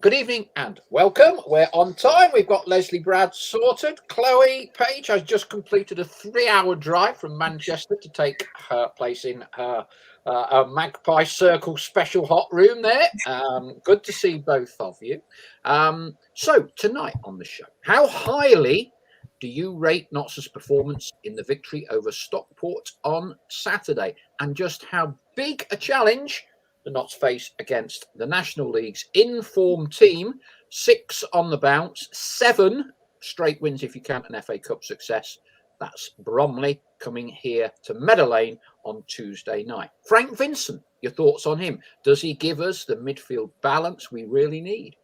Good evening and welcome. We're on time. We've got Leslie Brad sorted. Chloe Page has just completed a 3-hour drive from Manchester to take her place in her Magpie Circle special hot room there. Good to see both of you. So tonight on the show, how highly do you rate Notts' performance in the victory over Stockport on Saturday? And just how big a challenge the Notts face against the National League's in-form team? 6 on the bounce, 7 straight wins if you count an FA Cup success. That's Bromley coming here to Meadow Lane on Tuesday night. Frank Vincent, your thoughts on him? Does he give us the midfield balance we really need?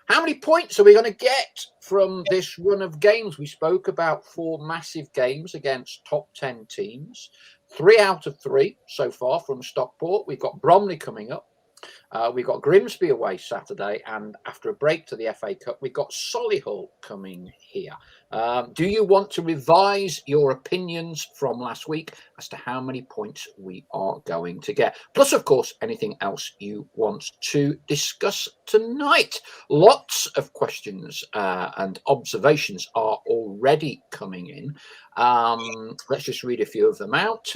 How many points are we going to get from this run of games? We spoke about 4 massive games against top 10 teams. 3 out of 3 so far from Stockport. We've got Bromley coming up. We've got Grimsby away Saturday, and after a break to the FA Cup, we've got Solihull coming here. Do you want to revise your opinions from last week as to how many points we are going to get? Plus, of course, anything else you want to discuss tonight. Lots of questions and observations are already coming in. Let's just read a few of them out.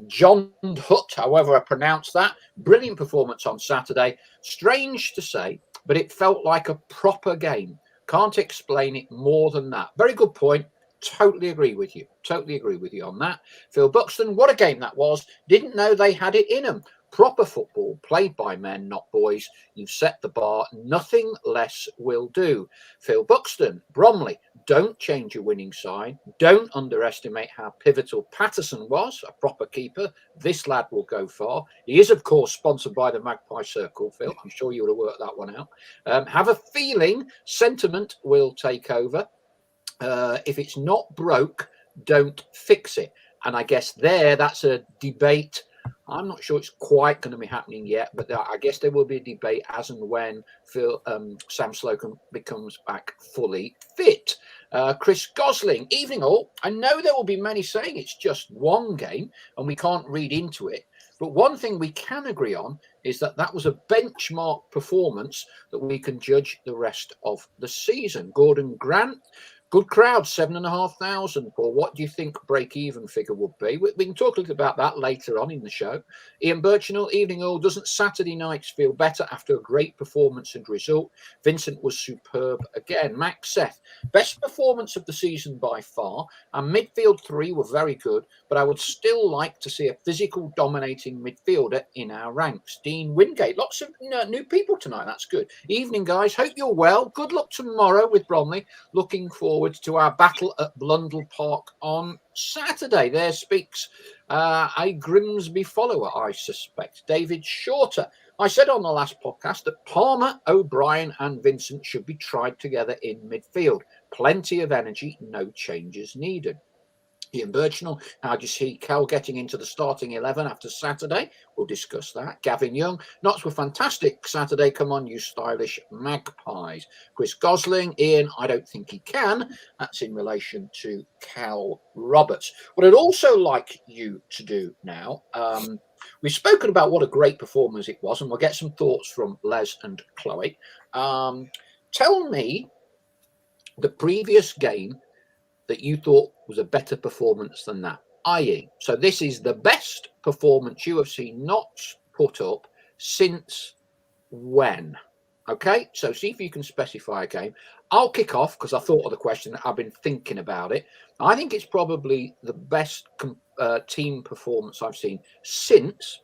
John Hutt, however I pronounce that, brilliant performance on Saturday. Strange to say, but it felt like a proper game. Can't explain it more than that. Very good point. Totally agree with you. Totally agree with you on that. Phil Buxton, what a game that was. Didn't know they had it in them. Proper football, played by men, not boys. You've set the bar. Nothing less will do. Phil Buxton, Bromley, don't change your winning side. Don't underestimate how pivotal Patterson was, a proper keeper. This lad will go far. He is, of course, sponsored by the Magpie Circle, Phil. I'm sure you would have worked that one out. Have a feeling sentiment will take over. If it's not broke, don't fix it. And I guess that's a debate. I'm not sure it's quite going to be happening yet, but I guess there will be a debate as and when Sam Slocum becomes back fully fit. Chris Gosling, evening all. I know there will be many saying it's just one game and we can't read into it. But one thing we can agree on is that was a benchmark performance that we can judge the rest of the season. Gordon Grant, good crowd, 7,500. Paul, what do you think break-even figure would be? We can talk a little about that later on in the show. Ian Birchinall, evening all. Doesn't Saturday nights feel better after a great performance and result? Vincent was superb again. Max Seth, best performance of the season by far. Our midfield 3 were very good, but I would still like to see a physical dominating midfielder in our ranks. Dean Wingate, lots of new people tonight. That's good. Evening, guys. Hope you're well. Good luck tomorrow with Bromley. Looking forward to our battle at Blundell Park on Saturday. There speaks a Grimsby follower, I suspect. David Shorter. I said on the last podcast that Palmer, O'Brien and Vincent should be tried together in midfield. Plenty of energy, no changes needed. Ian Birchinall, how do you see Cal getting into the starting 11 after Saturday? We'll discuss that. Gavin Young, Notts were fantastic Saturday. Come on, you stylish magpies. Chris Gosling, Ian, I don't think he can. That's in relation to Cal Roberts. What I'd also like you to do now, we've spoken about what a great performance it was, and we'll get some thoughts from Les and Chloe. Tell me the previous game that you thought was a better performance than that, i.e., so this is the best performance you have seen Notts put up since when? Okay, so see if you can specify a game. I'll kick off because I thought of the question. I've been thinking about it. I think it's probably the best team performance I've seen since.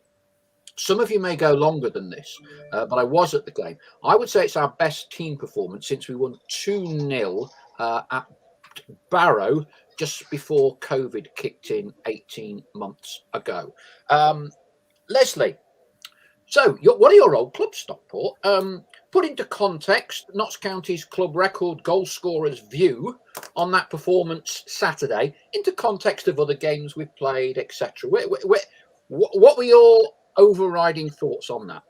Some of you may go longer than this, but I was at the game. I would say it's our best team performance since we won 2-0 at Barrow just before COVID kicked in 18 months ago. Leslie, so what are your old clubs, Stockport? Put into context Notts County's club record goal scorer's view on that performance Saturday, into context of other games we've played, etc. What were your overriding thoughts on that?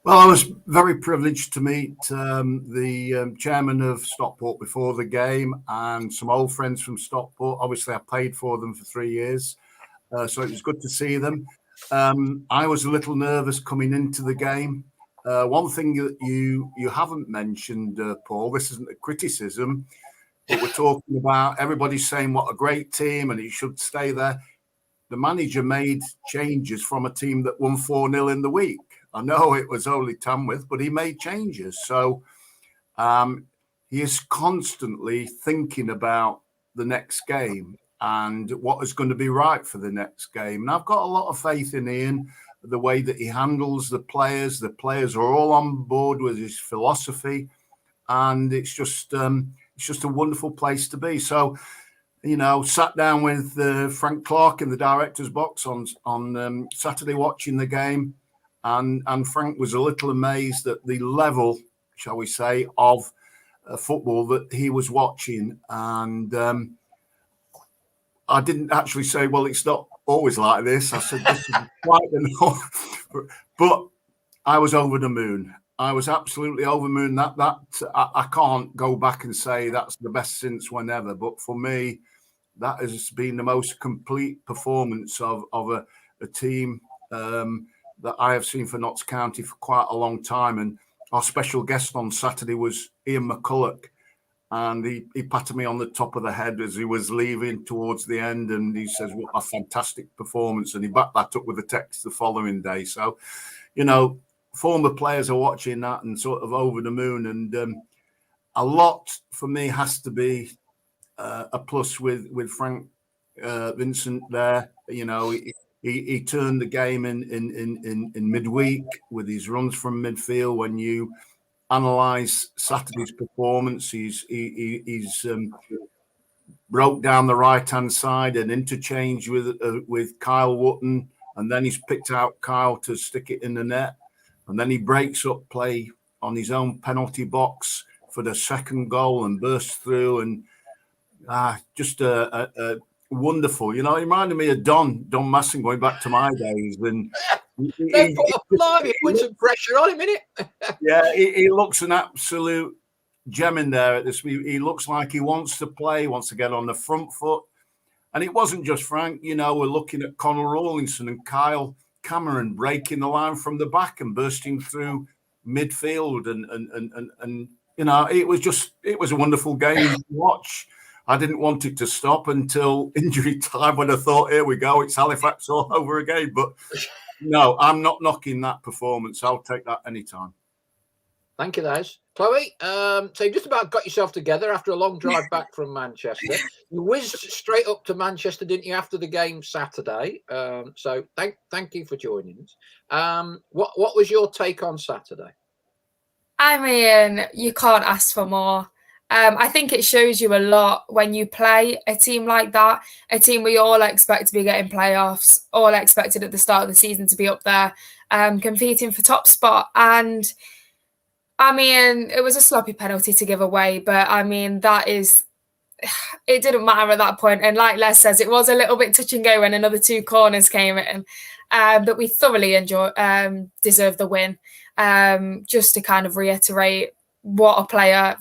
Well, I was very privileged to meet the chairman of Stockport before the game and some old friends from Stockport. Obviously, I played for them for 3 years, so it was good to see them. I was a little nervous coming into the game one thing that you haven't mentioned, Paul, this isn't a criticism, but we're talking about everybody saying what a great team and he should stay there. The manager made changes from a team that won 4-0 in the week. I know it was only Tamworth, but he made changes. So he is constantly thinking about the next game and what is going to be right for the next game. And I've got a lot of faith in Ian, the way that he handles the players. The players are all on board with his philosophy, and it's just a wonderful place to be. So, sat down with Frank Clark in the director's box on Saturday watching the game, and Frank was a little amazed at the level, shall we say, of football that he was watching. And I didn't actually say, well, it's not always like this. I said, this is quite enough. But I was over the moon. I was absolutely over the moon. I can't go back and say that's the best since whenever. But for me, that has been the most complete performance of a team that I have seen for Notts County for quite a long time. And our special guest on Saturday was Ian McCulloch. And he patted me on the top of the head as he was leaving towards the end. And he says, what a fantastic performance. And he backed that up with a text the following day. So, former players are watching that and sort of over the moon. And a lot for me has to be a plus with Frank Vincent there. He turned the game in midweek with his runs from midfield. When you analyse Saturday's performance, he's broke down the right hand side and interchanged with Kyle Wotton, and then he's picked out Kyle to stick it in the net, and then he breaks up play on his own penalty box for the second goal and bursts through, and just a wonderful. He reminded me of Don Masson going back to my days. And he put some pressure on him, innit? Yeah, he looks an absolute gem in there at this. He looks like he wants to play, wants to get on the front foot. And it wasn't just Frank. We're looking at Conor Rawlinson and Kyle Cameron breaking the line from the back and bursting through midfield. And it was a wonderful game to watch. I didn't want it to stop until injury time when I thought, here we go, it's Halifax all over again. But no, I'm not knocking that performance. I'll take that anytime. Thank you, guys. Chloe, so you just about got yourself together after a long drive back from Manchester. You whizzed straight up to Manchester, didn't you, after the game Saturday? So thank you for joining us. What was your take on Saturday? I mean, you can't ask for more. I think it shows you a lot when you play a team like that, a team we all expect to be getting playoffs, all expected at the start of the season to be up there, competing for top spot. And I mean, it was a sloppy penalty to give away, but I mean, it didn't matter at that point. And like Les says, it was a little bit touch and go when another two corners came in, but we thoroughly deserved the win. Just to kind of reiterate what a player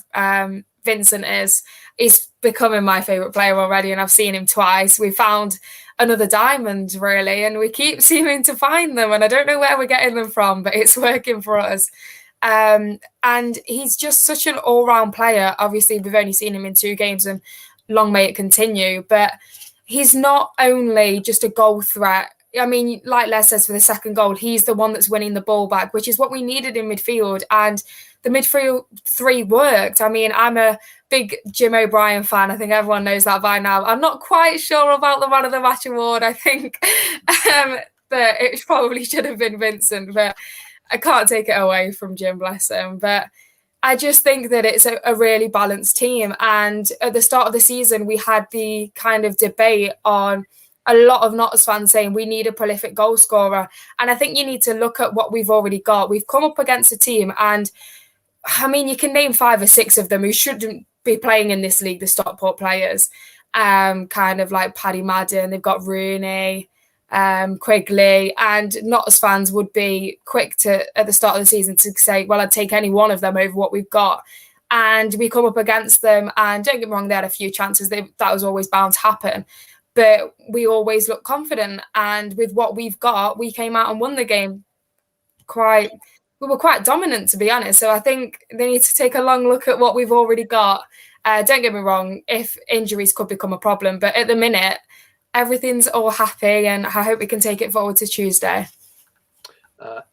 Vincent is. He's becoming my favourite player already, and I've seen him twice. We found another diamond, really, and we keep seeming to find them, and I don't know where we're getting them from, but it's working for us. And he's just such an all-round player. Obviously, we've only seen him in 2 games, and long may it continue, but he's not only just a goal threat. I mean, like Les says, for the second goal, he's the one that's winning the ball back, which is what we needed in midfield. And the midfield 3 worked. I mean, I'm a big Jim O'Brien fan. I think everyone knows that by now. I'm not quite sure about the Man of the Match award. I think that it probably should have been Vincent, but I can't take it away from Jim, bless him. But I just think that it's a really balanced team. And at the start of the season, we had the kind of debate on a lot of Notts fans saying we need a prolific goal scorer. And I think you need to look at what we've already got. We've come up against a team, and I mean, you can name 5 or 6 of them who shouldn't be playing in this league, the Stockport players, kind of like Paddy Madden. They've got Rooney, Quigley, and Notts fans would be quick to, at the start of the season, to say, well, I'd take any one of them over what we've got. And we come up against them, and don't get me wrong, they had a few chances. That was always bound to happen. But we always look confident. And with what we've got, we came out and won the game quite we were quite dominant, to be honest. So I think they need to take a long look at what we've already got. Don't get me wrong, if injuries could become a problem, but at the minute, everything's all happy, and I hope we can take it forward to Tuesday.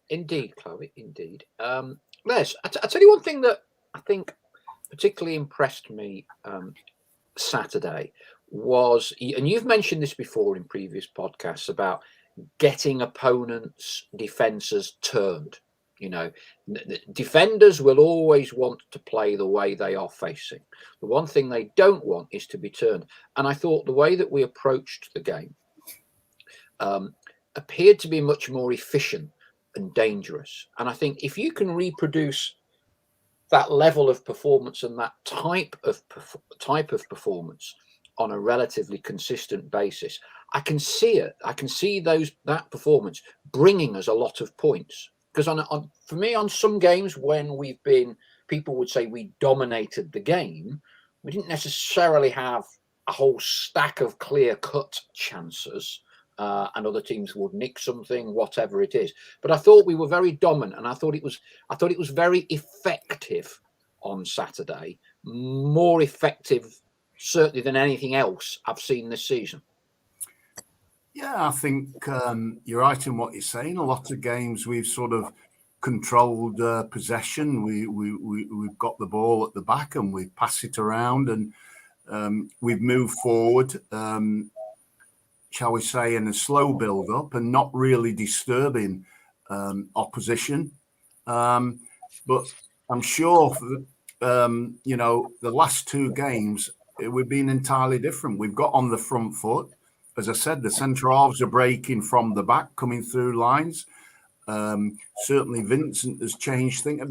Indeed, Chloe, indeed. Les, I'll tell you one thing that I think particularly impressed me Saturday was, and you've mentioned this before in previous podcasts, about getting opponents' defences turned. You know, defenders will always want to play the way they are facing. The one thing they don't want is to be turned. And I thought the way that we approached the game appeared to be much more efficient and dangerous. And I think if you can reproduce that level of performance and that type of performance on a relatively consistent basis, I can see it. I can see that performance bringing us a lot of points. Because for me, on some games when we've been, people would say we dominated the game, we didn't necessarily have a whole stack of clear-cut chances, and other teams would nick something, whatever it is. But I thought we were very dominant, and I thought it was very effective on Saturday, more effective certainly than anything else I've seen this season. Yeah, I think you're right in what you're saying. A lot of games we've sort of controlled possession. We've got the ball at the back and we pass it around, and we've moved forward, shall we say, in a slow build-up and not really disturbing opposition. But I'm sure, the last two games, we've been entirely different. We've got on the front foot. As I said, the centre halves are breaking from the back, coming through lines. Certainly Vincent has changed things.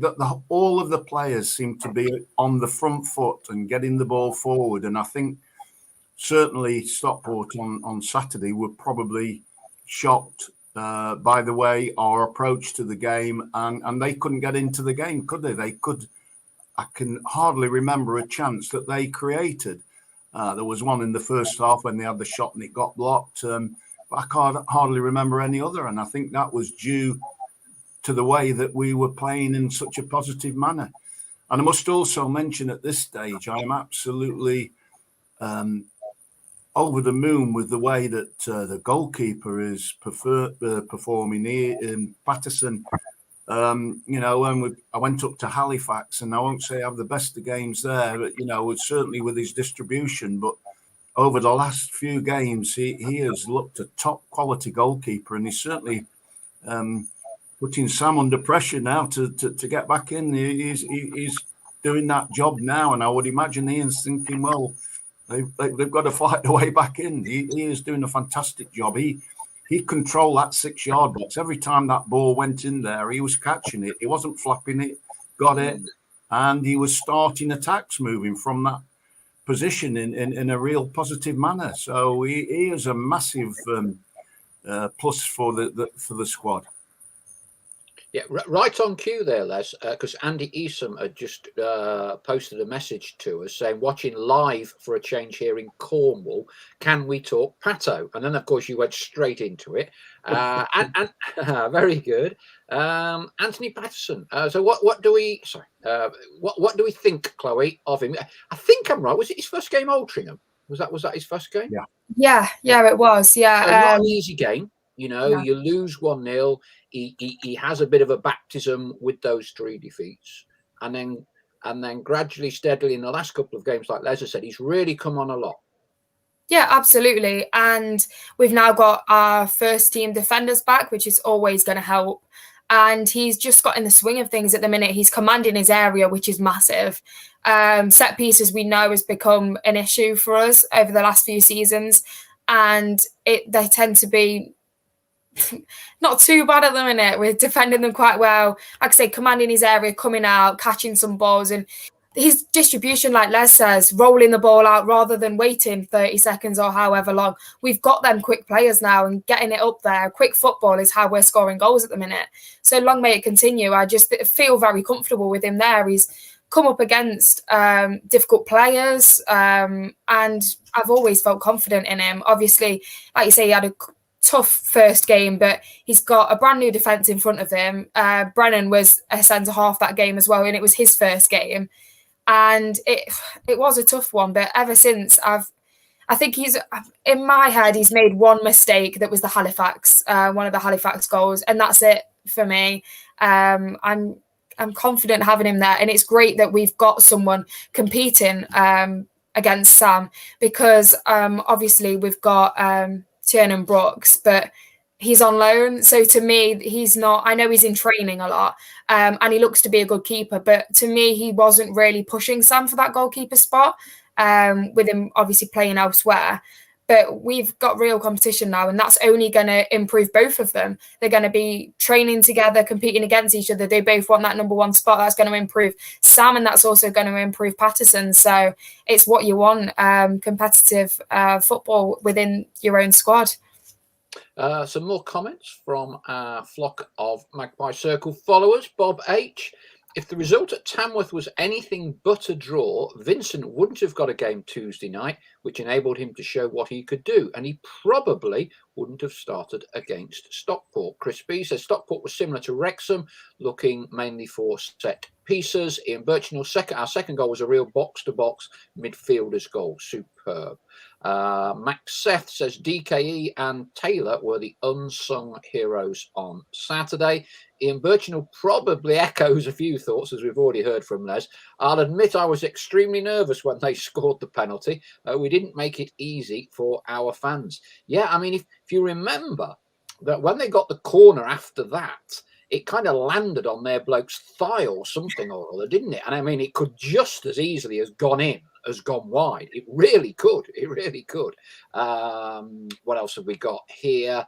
All of the players seem to be on the front foot and getting the ball forward. And I think certainly Stockport on Saturday were probably shocked by the way our approach to the game, and they couldn't get into the game, could they? I can hardly remember a chance that they created. There was one in the first half when they had the shot and it got blocked. But I can't hardly remember any other. And I think that was due to the way that we were playing in such a positive manner. And I must also mention at this stage, I am absolutely over the moon with the way that the goalkeeper is performing here in Patterson. When I went up to Halifax, and I won't say I have the best of games there, but certainly with his distribution. But over the last few games, he has looked a top quality goalkeeper, and he's certainly putting Sam under pressure now to get back in. He's doing that job now, and I would imagine Ian's thinking, well, they've got to fight their way back in. He is doing a fantastic job. He controlled that 6-yard box. Every time that ball went in there, he was catching it. He wasn't flapping it, got it, and he was starting attacks moving from that position in a real positive manner. So he is a massive plus for the squad. Yeah, right on cue there, Les, because Andy Esom had just posted a message to us saying, watching live for a change here in Cornwall, can we talk Pato? And then, of course, you went straight into it. And very good. Anthony Patterson. So what do we think, Chloe, of him? I think I'm right. Was it his first game, Altrincham? Was that his first game? Yeah, it was. Yeah. So not an easy game. No. You lose 1-0. He has a bit of a baptism with those 3 defeats, and then gradually, steadily in the last couple of games, like Les said, he's really come on a lot. Yeah, absolutely. And we've now got our first team defenders back, which is always going to help. And he's just got in the swing of things at the minute. He's commanding his area, which is massive. Set pieces, we know, has become an issue for us over the last few seasons, and they tend to be not too bad at the minute. We're defending them quite well. Like I say, commanding his area, coming out, catching some balls, and his distribution, like Les says, rolling the ball out rather than waiting 30 seconds or however long. We've got them quick players now, and getting it up there. Quick football is how we're scoring goals at the minute. So long may it continue. I just feel very comfortable with him there. He's come up against difficult players, and I've always felt confident in him. Obviously, like you say, he had tough first game, but he's got a brand new defence in front of him. Brennan was a centre half that game as well, and it was his first game, and it was a tough one. But ever since, I think in my head, he's made one mistake that was the Halifax, one of the Halifax goals, and that's it for me. I'm confident having him there, and it's great that we've got someone competing against Sam, because obviously we've got Tiernan Brooks, but he's on loan. So to me, he's not. I know he's in training a lot, and he looks to be a good keeper, but to me, he wasn't really pushing Sam for that goalkeeper spot. With him obviously playing elsewhere. But we've got real competition now, and that's only going to improve both of them. They're going to be training together, competing against each other. They both want that number one spot. That's going to improve Sam, and that's also going to improve Patterson. So it's what you want, competitive football within your own squad. Some more comments from our flock of Magpie Circle followers. Bob H. If the result at Tamworth was anything but a draw, Vincent wouldn't have got a game Tuesday night, which enabled him to show what he could do. And he probably wouldn't have started against Stockport. Chris B says Stockport was similar to Wrexham, looking mainly for set pieces. Ian Birchnell's our second goal was a real box-to-box midfielder's goal. Superb. Max Seth says DKE and Taylor were the unsung heroes on Saturday. Ian Birchnell probably echoes a few thoughts, as we've already heard from Les. I'll admit I was extremely nervous when they scored the penalty. We didn't make it easy for our fans. Yeah, I mean, if you remember that when they got the corner after that, it kind of landed on their bloke's thigh or something or other, didn't it? And I mean, it could just as easily have gone in as gone wide. It really could. It really could. What else have we got here?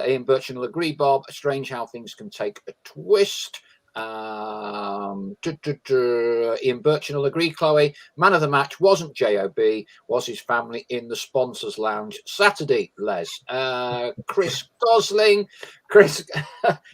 Ian Birchnell will agree, Bob. Strange how things can take a twist. Ian Birchnell will agree, Chloe. Man of the match wasn't JOB, was his family in the sponsors lounge Saturday, Les. Chris Gosling.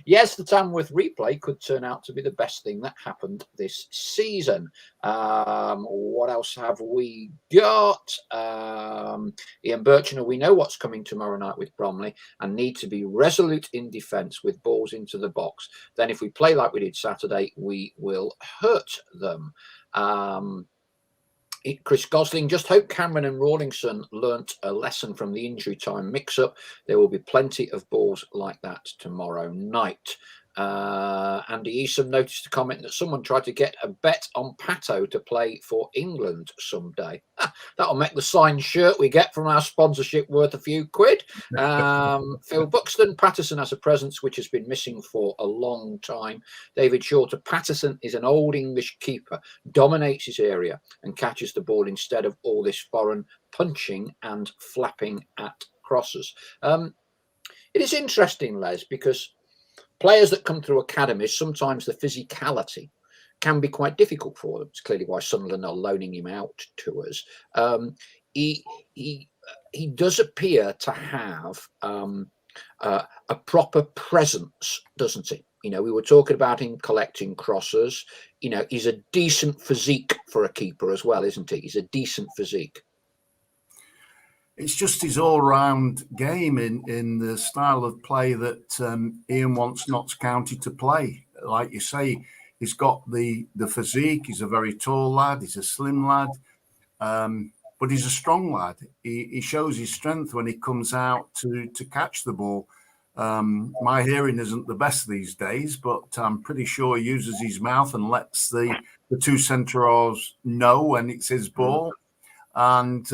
Yes, the Tamworth replay could turn out to be the best thing that happened this season. What else have we got? Ian Birchnell, we know what's coming tomorrow night with Bromley and need to be resolute in defence with balls into the box. Then if we play like we did Saturday, we will hurt them. Chris Gosling, just hope Cameron and Rawlingson learnt a lesson from the injury time mix-up. There will be plenty of balls like that tomorrow night. Andy Easom noticed a comment that someone tried to get a bet on Pato to play for England someday. That'll make the signed shirt we get from our sponsorship worth a few quid. Phil Buxton, Patterson has a presence which has been missing for a long time. David Shorter, Patterson is an old English keeper, dominates his area and catches the ball instead of all this foreign punching and flapping at crosses. It is interesting, Les, because players that come through academies, sometimes the physicality can be quite difficult for them. It's clearly why Sunderland are loaning him out to us. He does appear to have a proper presence, doesn't he? You know, we were talking about him collecting crosses. You know, he's a decent physique for a keeper as well, isn't he? He's a decent physique. It's just his all-round game in the style of play that Ian wants Notts County to play. Like you say, he's got the physique. He's a very tall lad. He's a slim lad, but he's a strong lad. He shows his strength when he comes out to catch the ball. My hearing isn't the best these days, but I'm pretty sure he uses his mouth and lets the two centre-halves know when it's his ball. And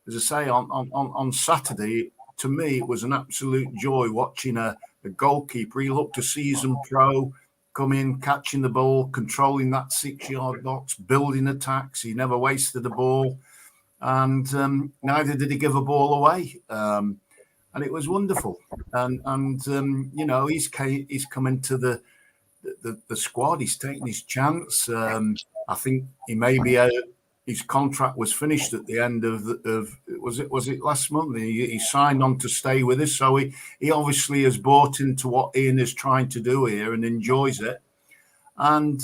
as I say, on Saturday, to me, it was an absolute joy watching a goalkeeper. He looked a seasoned pro, come in, catching the ball, controlling that 6-yard box, building attacks. He never wasted the ball. And neither did he give a ball away. And it was wonderful. And you know, he's come into the squad. He's taken his chance. I think he may be his contract was finished at the end of was it last month? He signed on to stay with us, so he obviously has bought into what Ian is trying to do here and enjoys it. And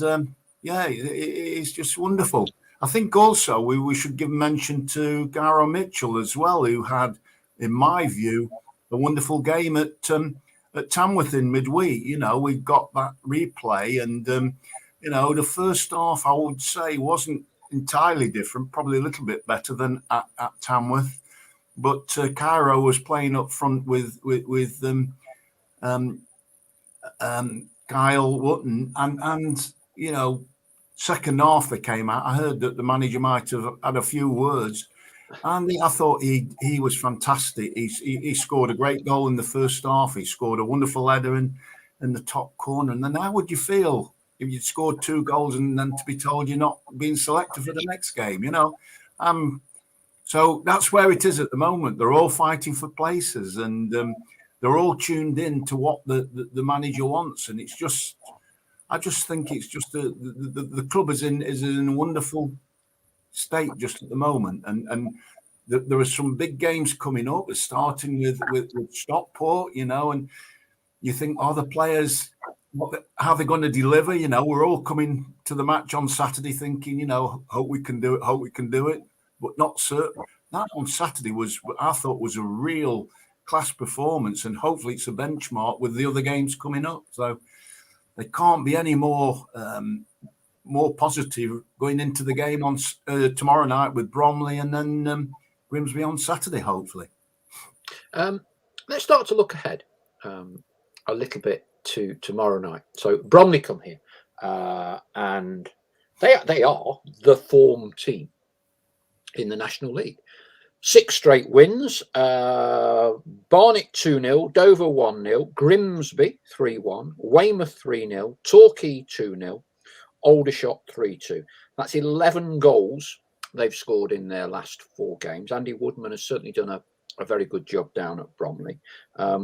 yeah, it's just wonderful. I think also we should give mention to Garo Mitchell as well, who had, in my view, wonderful game at Tamworth in midweek. You know, we've got that replay, and you know, the first half I would say wasn't entirely different, probably a little bit better than at Tamworth, but Cairo was playing up front with Kyle Wotton, and you know, second half they came out. I heard that the manager might have had a few words, and I thought he was fantastic. He scored a great goal in the first half. He scored a wonderful header in the top corner. And then how would you feel if you'd scored 2 goals and then to be told you're not being selected for the next game? You know, so that's where it is at the moment. They're all fighting for places, and they're all tuned in to what the manager wants, and it's just. I just think it's just the club is in a wonderful state just at the moment, and there are some big games coming up. We're starting with Stockport, you know, and you think, the players, how they're going to deliver? You know, we're all coming to the match on Saturday thinking, you know, hope we can do it, but not certain. That on Saturday I thought was a real class performance, and hopefully it's a benchmark with the other games coming up. So. They can't be any more positive going into the game on tomorrow night with Bromley, and then Grimsby on Saturday, hopefully. Let's start to look ahead a little bit to tomorrow night. So Bromley come here, and they are the form team in the National League. 6 straight wins, Barnet 2-0, Dover 1-0, Grimsby 3-1, Weymouth 3-0, Torquay 2-0, Aldershot 3-2. That's 11 goals they've scored in their last 4 games. Andy Woodman has certainly done a very good job down at Bromley.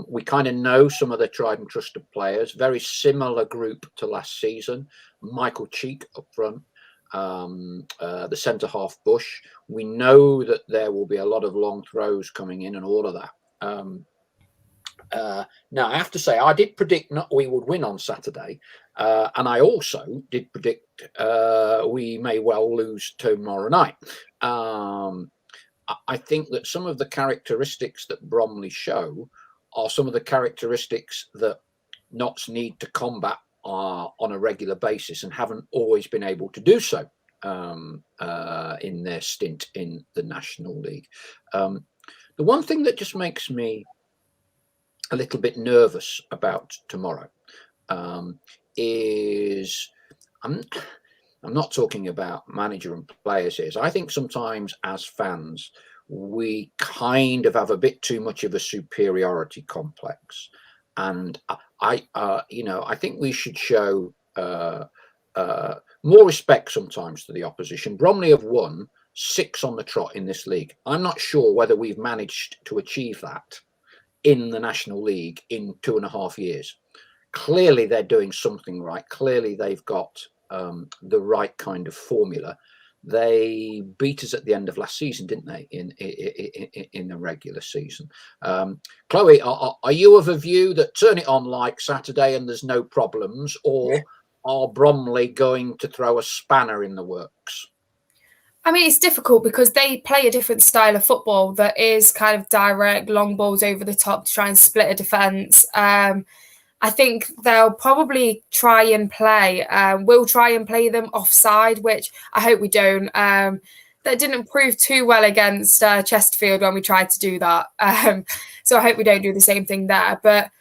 We kind of know some of the tried and trusted players, very similar group to last season. Michael Cheek up front. The centre half Bush. We know that there will be a lot of long throws coming in and all of that. Now, I have to say, I did predict we would win on Saturday, and I also did predict we may well lose tomorrow night. I think that some of the characteristics that Bromley show are some of the characteristics that Notts need to combat on a regular basis, and haven't always been able to do so in their stint in the National League. The one thing that just makes me a little bit nervous about tomorrow is I'm not talking about manager and players here. So I think sometimes as fans we kind of have a bit too much of a superiority complex. And I think we should show more respect sometimes to the opposition. Bromley have won 6 on the trot in this league. I'm not sure whether we've managed to achieve that in the National League in 2.5 years. Clearly, they're doing something right. Clearly, they've got the right kind of formula. They beat us at the end of last season, didn't they? In the regular season. Chloe, are you of a view that turn it on like Saturday and there's no problems, or are Bromley going to throw a spanner in the works? I mean, it's difficult because they play a different style of football that is kind of direct, long balls over the top to try and split a defence. I think they'll probably try and play. We'll try and play them offside, which I hope we don't. That didn't prove too well against Chesterfield when we tried to do that. So I hope we don't do the same thing there. But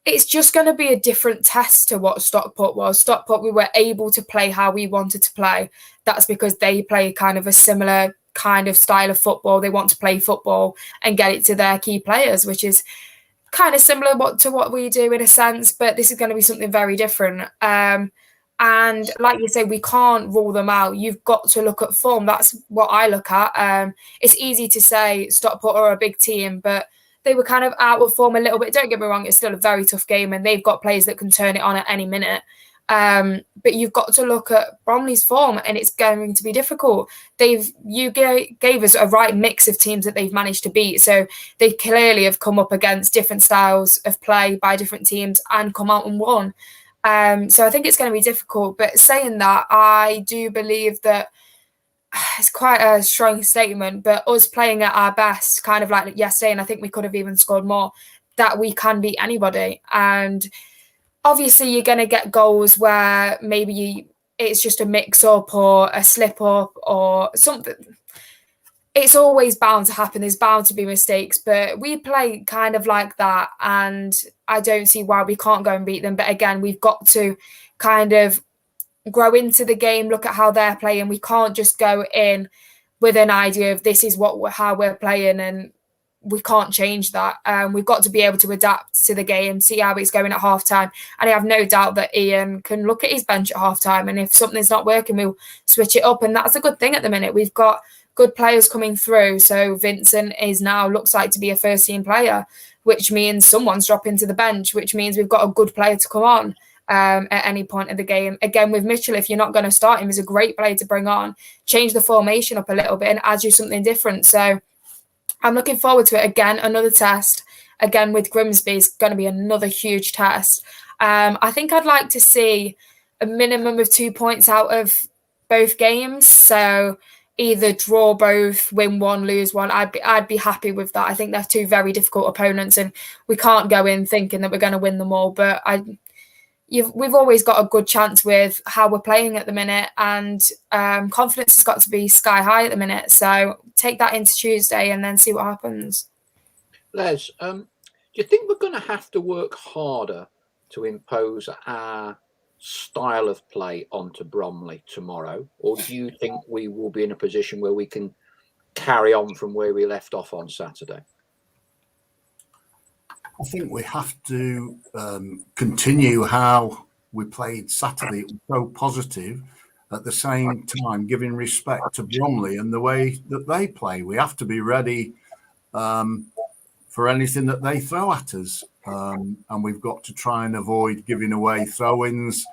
it's just going to be a different test to what Stockport was. Stockport, we were able to play how we wanted to play. That's because they play kind of a similar kind of style of football. They want to play football and get it to their key players, which is kind of similar to what we do in a sense, but this is going to be something very different. And like you say, we can't rule them out. You've got to look at form. That's what I look at. It's easy to say Stockport are a big team, but they were kind of out of form a little bit. Don't get me wrong, it's still a very tough game and they've got players that can turn it on at any minute. But you've got to look at Bromley's form and it's going to be difficult. You gave us a right mix of teams that they've managed to beat. So they clearly have come up against different styles of play by different teams and come out and won. So I think it's going to be difficult. But saying that, I do believe that it's quite a strong statement, but us playing at our best, kind of like yesterday, and I think we could have even scored more, that we can beat anybody. And obviously you're going to get goals where maybe it's just a mix-up or a slip-up or something. It's always bound to happen. There's bound to be mistakes, but we play kind of like that, and I don't see why we can't go and beat them. But again, we've got to kind of grow into the game, look at how they're playing. We can't just go in with an idea of this is how we're playing, and we can't change that. We've got to be able to adapt to the game, see how it's going at halftime. And I have no doubt that Ian can look at his bench at halftime, and if something's not working, we'll switch it up. And that's a good thing at the minute. We've got good players coming through. So Vincent looks like to be a first team player, which means someone's dropping to the bench, which means we've got a good player to come on at any point of the game. Again, with Mitchell, if you're not going to start him, he's a great player to bring on, change the formation up a little bit and add you something different. So I'm looking forward to it. Again, another test. Again, with Grimsby, is going to be another huge test. I think I'd like to see a minimum of 2 points out of both games. So either draw both, win one, lose one. I'd be happy with that. I think they're two very difficult opponents, and we can't go in thinking that we're going to win them all. But we've always got a good chance with how we're playing at the minute, and confidence has got to be sky high at the minute. So take that into Tuesday and then see what happens. Les, do you think we're going to have to work harder to impose our style of play onto Bromley tomorrow, or do you think we will be in a position where we can carry on from where we left off on Saturday? I think we have to continue how we played Saturday. It was so positive, at the same time giving respect to Bromley and the way that they play. We have to be ready for anything that they throw at us. And we've got to try and avoid giving away throw-ins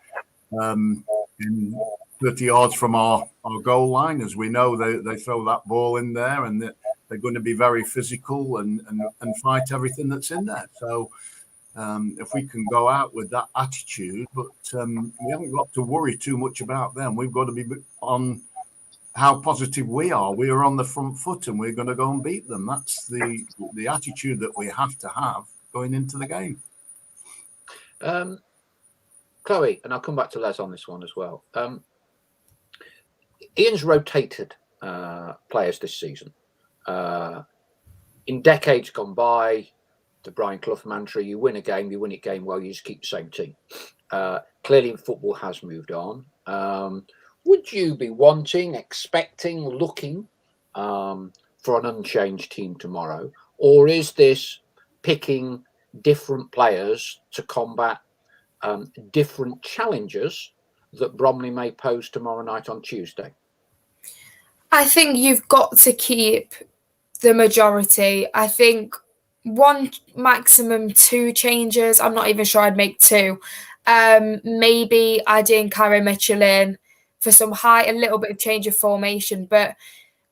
in 30 yards from our goal line. As we know, they throw that ball in there, and they're going to be very physical and fight everything that's in there. So if we can go out with that attitude, but we haven't got to worry too much about them. We've got to be on how positive we are. We are on the front foot, and we're going to go and beat them. That's the attitude that we have to have going into the game. Chloe, and I'll come back to Les on this one as well. Ian's rotated players this season. In decades gone by, the Brian Clough mantra, you win a game, you win it game well, you just keep the same team. Clearly, football has moved on. Would you be wanting, expecting, looking for an unchanged team tomorrow? Or is this picking different players to combat different challenges that Bromley may pose tomorrow night on Tuesday? I think you've got to keep the majority. I think one, maximum two changes. I'm not even sure I'd make two. Maybe adding Caro Mitchell in for some a little bit of change of formation, but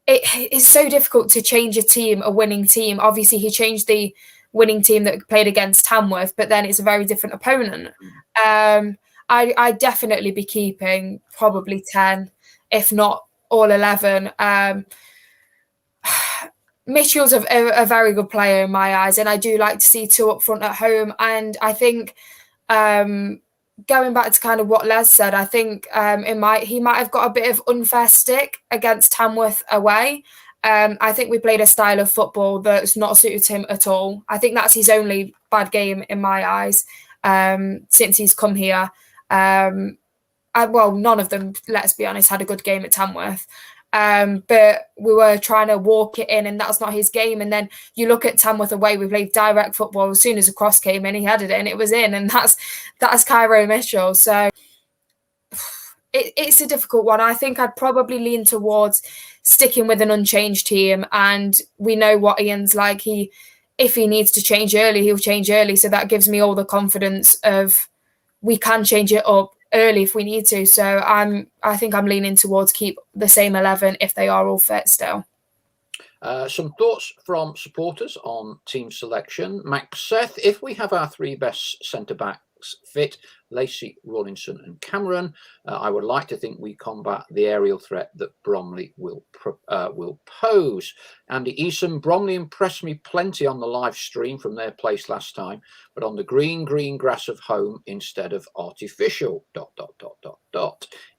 it's so difficult to change a winning team. Obviously, he changed the winning team that played against Tamworth, but then it's a very different opponent. I'd definitely be keeping probably 10, if not all 11. Mitchell's a very good player in my eyes, and I do like to see two up front at home. And I think going back to kind of what Les said, I think he might have got a bit of unfair stick against Tamworth away. I think we played a style of football that's not suited him at all. I think that's his only bad game in my eyes since he's come here. None of them, let's be honest, had a good game at Tamworth. But we were trying to walk it in, and that's not his game. And then you look at Tamworth away, we played direct football. As soon as a cross came in, he headed it and it was in. And that's Caro Mitchell. So it's a difficult one. I think I'd probably lean towards sticking with an unchanged team. And we know what Ian's like. If he needs to change early, he'll change early. So that gives me all the confidence of we can change it up early if we need to. So I think I'm leaning towards keep the same 11 if they are all fit still. Some thoughts from supporters on team selection. Max Seth, if we have our three best centre-back backs fit, Lacey, Rawlinson and Cameron. I would like to think we combat the aerial threat that Bromley will pose. Andy Eason, Bromley impressed me plenty on the live stream from their place last time, but on the green grass of home instead of artificial, ...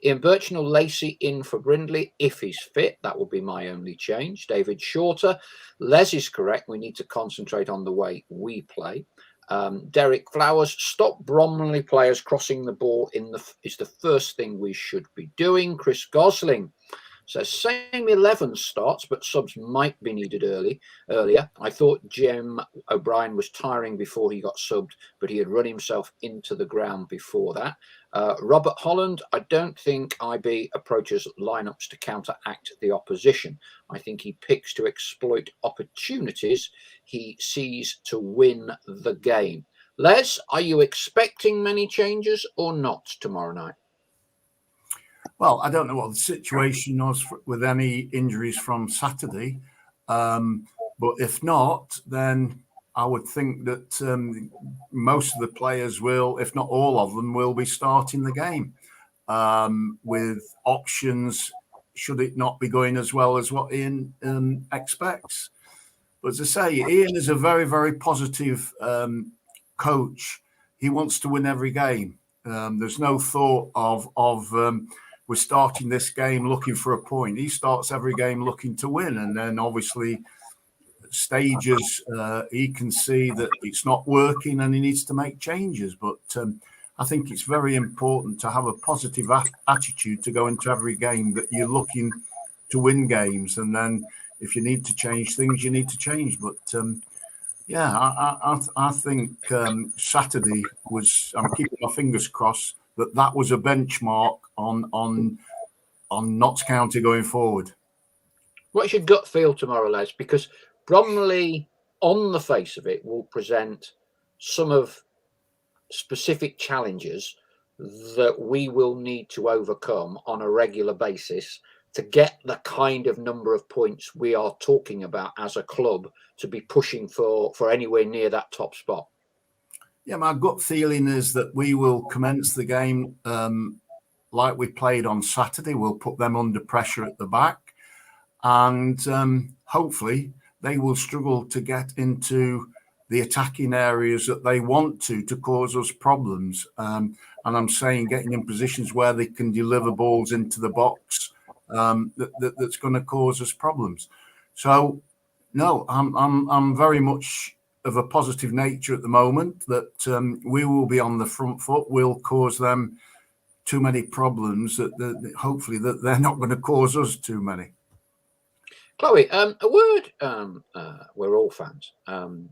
Ian Birchnell, Lacey in for Brindley if he's fit. That would be my only change. David Shorter, Les is correct. We need to concentrate on the way we play. Derek Flowers, stop Bromley players crossing the ball is the first thing we should be doing. Chris Gosling says same 11 starts, but subs might be needed earlier. I thought Jim O'Brien was tiring before he got subbed, but he had run himself into the ground before that. Robert Holland, I don't think IB approaches lineups to counteract the opposition. I think he picks to exploit opportunities he sees to win the game. Les, are you expecting many changes or not tomorrow night? Well, I don't know what the situation was with any injuries from Saturday, but if not, then I would think that most of the players will, if not all of them, will be starting the game with options should it not be going as well as what Ian expects. But as I say, Ian is a very, very positive coach. He wants to win every game. There's no thought of we're starting this game looking for a point. He starts every game looking to win, and then obviously stages he can see that it's not working and he needs to make changes. But I think it's very important to have a positive attitude to go into every game, that you're looking to win games, and then if you need to change things, you need to change. But I think Saturday was, I'm keeping my fingers crossed that was a benchmark on Notts County going forward. What's your gut feel tomorrow, Les? Because Bromley, on the face of it, will present some of specific challenges that we will need to overcome on a regular basis to get the kind of number of points we are talking about as a club to be pushing for anywhere near that top spot. Yeah, my gut feeling is that we will commence the game like we played on Saturday. We'll put them under pressure at the back, and hopefully they will struggle to get into the attacking areas that they want to cause us problems. And I'm saying getting in positions where they can deliver balls into the box that's going to cause us problems. So, no, I'm very much of a positive nature at the moment, that we will be on the front foot. We'll cause them too many problems that hopefully that they're not going to cause us too many. Chloe, a word. We're all fans on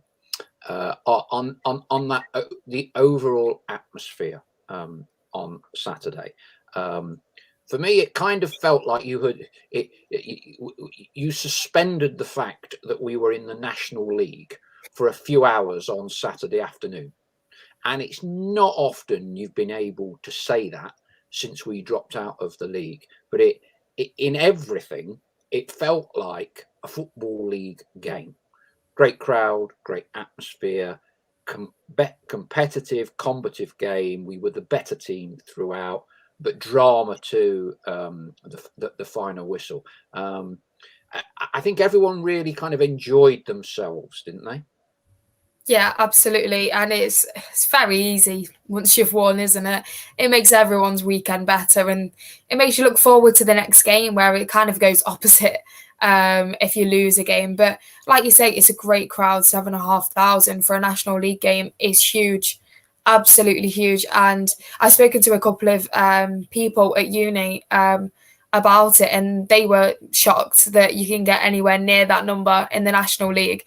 that the overall atmosphere on Saturday. For me, it kind of felt like you suspended the fact that we were in the National League for a few hours on Saturday afternoon. And it's not often you've been able to say that since we dropped out of the league. But in everything, it felt like a football league game. Great crowd, great atmosphere, competitive, combative game. We were the better team throughout, but drama to the final whistle. I think everyone really kind of enjoyed themselves, didn't they? Yeah, absolutely. And it's very easy once you've won, isn't it? It makes everyone's weekend better, and it makes you look forward to the next game, where it kind of goes opposite if you lose a game. But like you say, it's a great crowd. 7,500 for a National League game is huge, absolutely huge. And I've spoken to a couple of people at uni about it, and they were shocked that you can get anywhere near that number in the National League.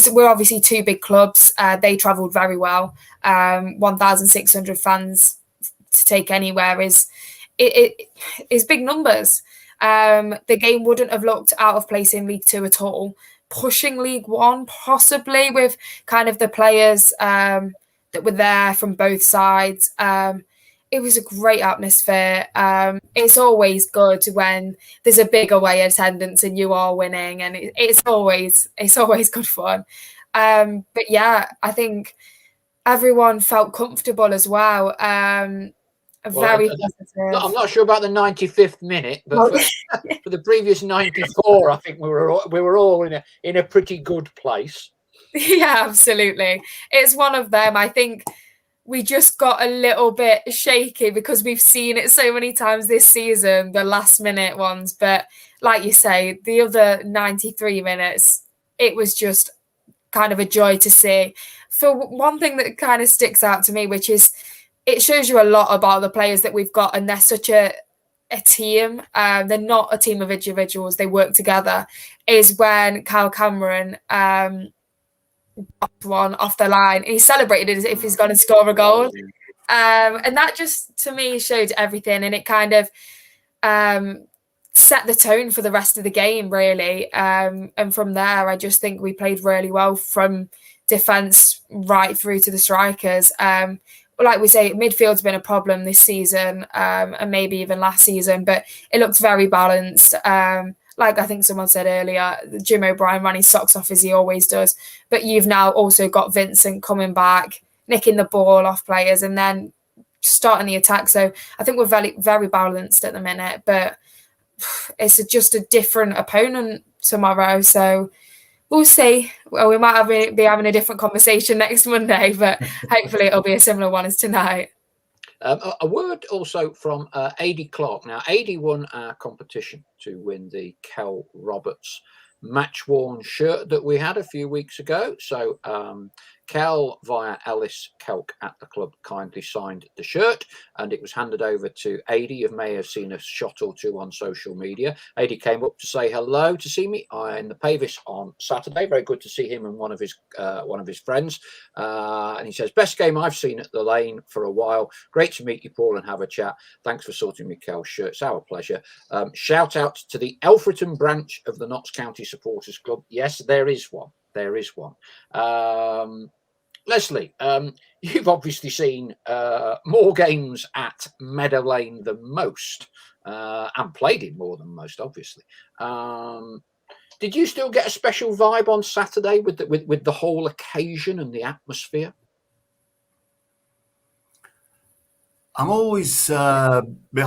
We're obviously two big clubs. They travelled very well. 1,600 fans to take anywhere is big numbers. The game wouldn't have looked out of place in League Two at all. Pushing League One, possibly, with kind of the players that were there from both sides. It was a great atmosphere. It's always good when there's a big away attendance and you are winning, and it's always good fun. But yeah, I think everyone felt comfortable as well. Very positive. I'm not sure about the 95th minute, but for the previous 94, I think we were all in a pretty good place. Yeah, absolutely. It's one of them. I think we just got a little bit shaky because we've seen it so many times this season, the last minute ones. But like you say, the other 93 minutes, it was just kind of a joy to see. For one thing that kind of sticks out to me, which is it shows you a lot about the players that we've got, and they're such a team. They're not a team of individuals; they work together. Is when Kyle Cameron got one off the line, and he celebrated as if he's going to score a goal, and that just to me showed everything, and it kind of set the tone for the rest of the game, really. And from there, I just think we played really well from defence right through to the strikers. Like we say, midfield's been a problem this season, and maybe even last season, but it looked very balanced. Like I think someone said earlier, Jim O'Brien ran his socks off as he always does, but you've now also got Vincent coming back, nicking the ball off players, and then starting the attack. So I think we're very, very balanced at the minute, but it's just a different opponent tomorrow. So we'll see. Well, we might be having a different conversation next Monday, but hopefully it'll be a similar one as tonight. A word also from Adi Clark. Now, Adi won our competition to win the Kel Roberts match-worn shirt that we had a few weeks ago. So Kel, via Ellis Kelk at the club, kindly signed the shirt, and it was handed over to Adi. You may have seen a shot or two on social media. Adi came up to say hello, to see me in the Pavis on Saturday. Very good to see him and one of his friends. And he says, best game I've seen at the Lane for a while. Great to meet you, Paul, and have a chat. Thanks for sorting me Kel's shirt. It's our pleasure. Shout out to the Alfreton branch of the Notts County Supporters Club. Yes, there is one. There is one. Leslie, you've obviously seen more games at Meadow Lane than most, and played in more than most, obviously. Did you still get a special vibe on Saturday with the whole occasion and the atmosphere? I'm always, I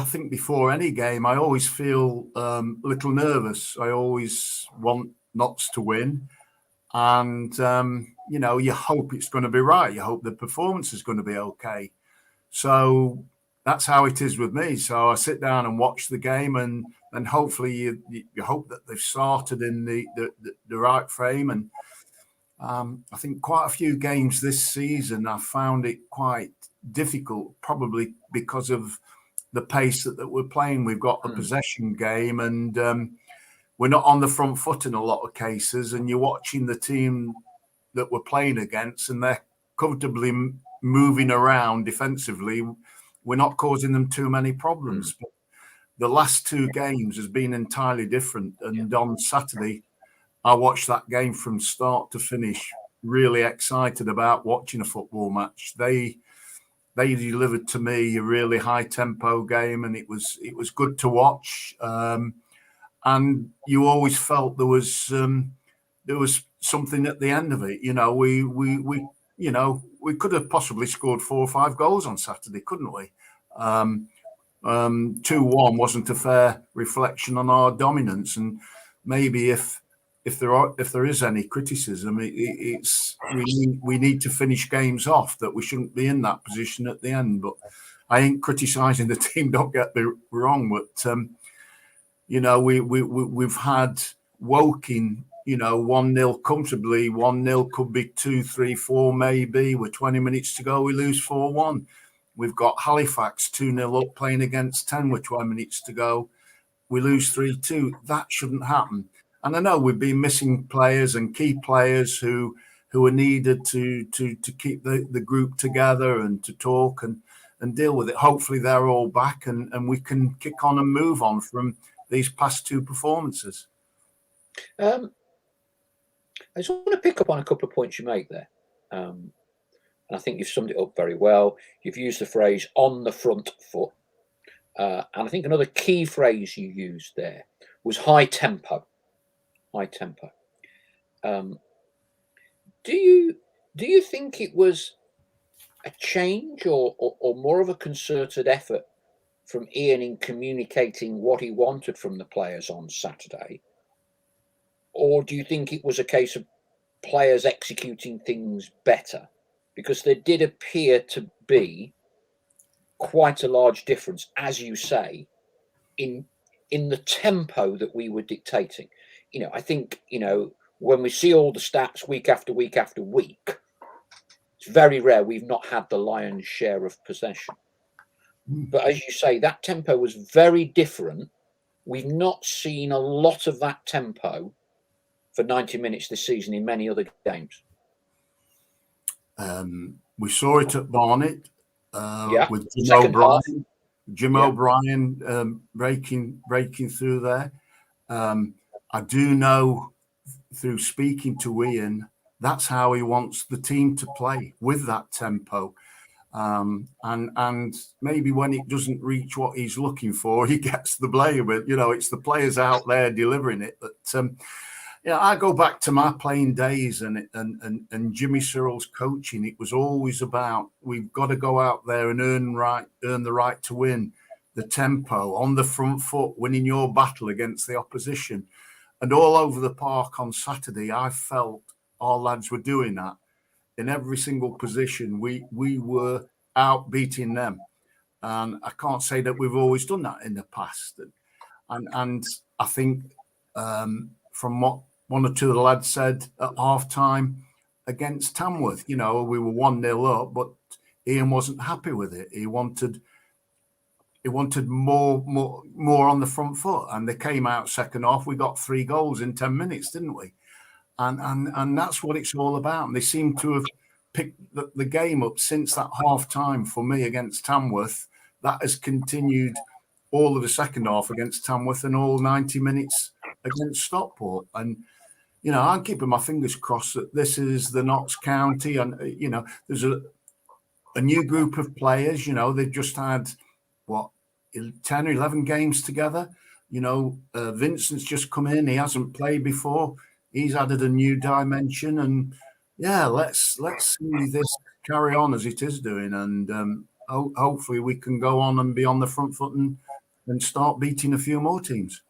think before any game, I always feel a little nervous. I always want Notts to win. And, you hope it's going to be right. You hope the performance is going to be okay. So that's how it is with me. So I sit down and watch the game, and hopefully you hope that they've started in the right frame. And I think quite a few games this season, I found it quite difficult, probably because of the pace that we're playing. We've got a possession game, and we're not on the front foot in a lot of cases, and you're watching the team that we're playing against, and they're comfortably moving around defensively. We're not causing them too many problems. But the last two games has been entirely different. And on Saturday, I watched that game from start to finish, really excited about watching a football match. They delivered to me a really high tempo game, and it was good to watch. And you always felt there was something at the end of it. We could have possibly scored 4 or 5 goals on Saturday, couldn't we? 2-1 wasn't a fair reflection on our dominance, and maybe if there is any criticism, it's we need to finish games off, that we shouldn't be in that position at the end. But I ain't criticising the team. Don't get me wrong, but. We've had Woking, 1-0 comfortably. 1-0 could be 2, 3, 4 maybe. With 20 minutes to go, we lose 4-1. We've got Halifax 2-0 up playing against 10 with 20 minutes to go. We lose 3-2. That shouldn't happen. And I know we've been missing players and key players who are needed to keep the group together and to talk and deal with it. Hopefully they're all back and we can kick on and move on from these past 2 performances. I just want to pick up on a couple of points you make there. And I think you've summed it up very well. You've used the phrase on the front foot. And I think another key phrase you used there was high tempo. High tempo. Do you think it was a change or more of a concerted effort from Ian in communicating what he wanted from the players on Saturday? Or do you think it was a case of players executing things better? Because there did appear to be quite a large difference, as you say, in the tempo that we were dictating. I think, when we see all the stats week after week after week, it's very rare we've not had the lion's share of possession. But as you say, that tempo was very different. We've not seen a lot of that tempo for 90 minutes this season in many other games. We saw it at Barnet with Jim O'Brien breaking through there. I do know through speaking to Ian, that's how he wants the team to play, with that tempo. And maybe when it doesn't reach what he's looking for, he gets the blame. But it's the players out there delivering it. But I go back to my playing days and Jimmy Searle's coaching. It was always about, we've got to go out there and earn the right to win, the tempo, on the front foot, winning your battle against the opposition. And all over the park on Saturday, I felt our lads were doing that. In every single position, we were out beating them. And I can't say that we've always done that in the past. And I think from what one or two of the lads said at half-time against Tamworth, we were 1-0 up, but Ian wasn't happy with it. He wanted more on the front foot. And they came out second half. We got 3 goals in 10 minutes, didn't we? And that's what it's all about. And they seem to have picked the game up since that half time for me against Tamworth. That has continued all of the second half against Tamworth and all 90 minutes against Stockport. And, I'm keeping my fingers crossed that this is the Notts County. And, there's a new group of players. They've just had, 10 or 11 games together. Vincent's just come in. He hasn't played before. He's added a new dimension, and let's see this carry on as it is doing, and hopefully we can go on and be on the front foot and start beating a few more teams.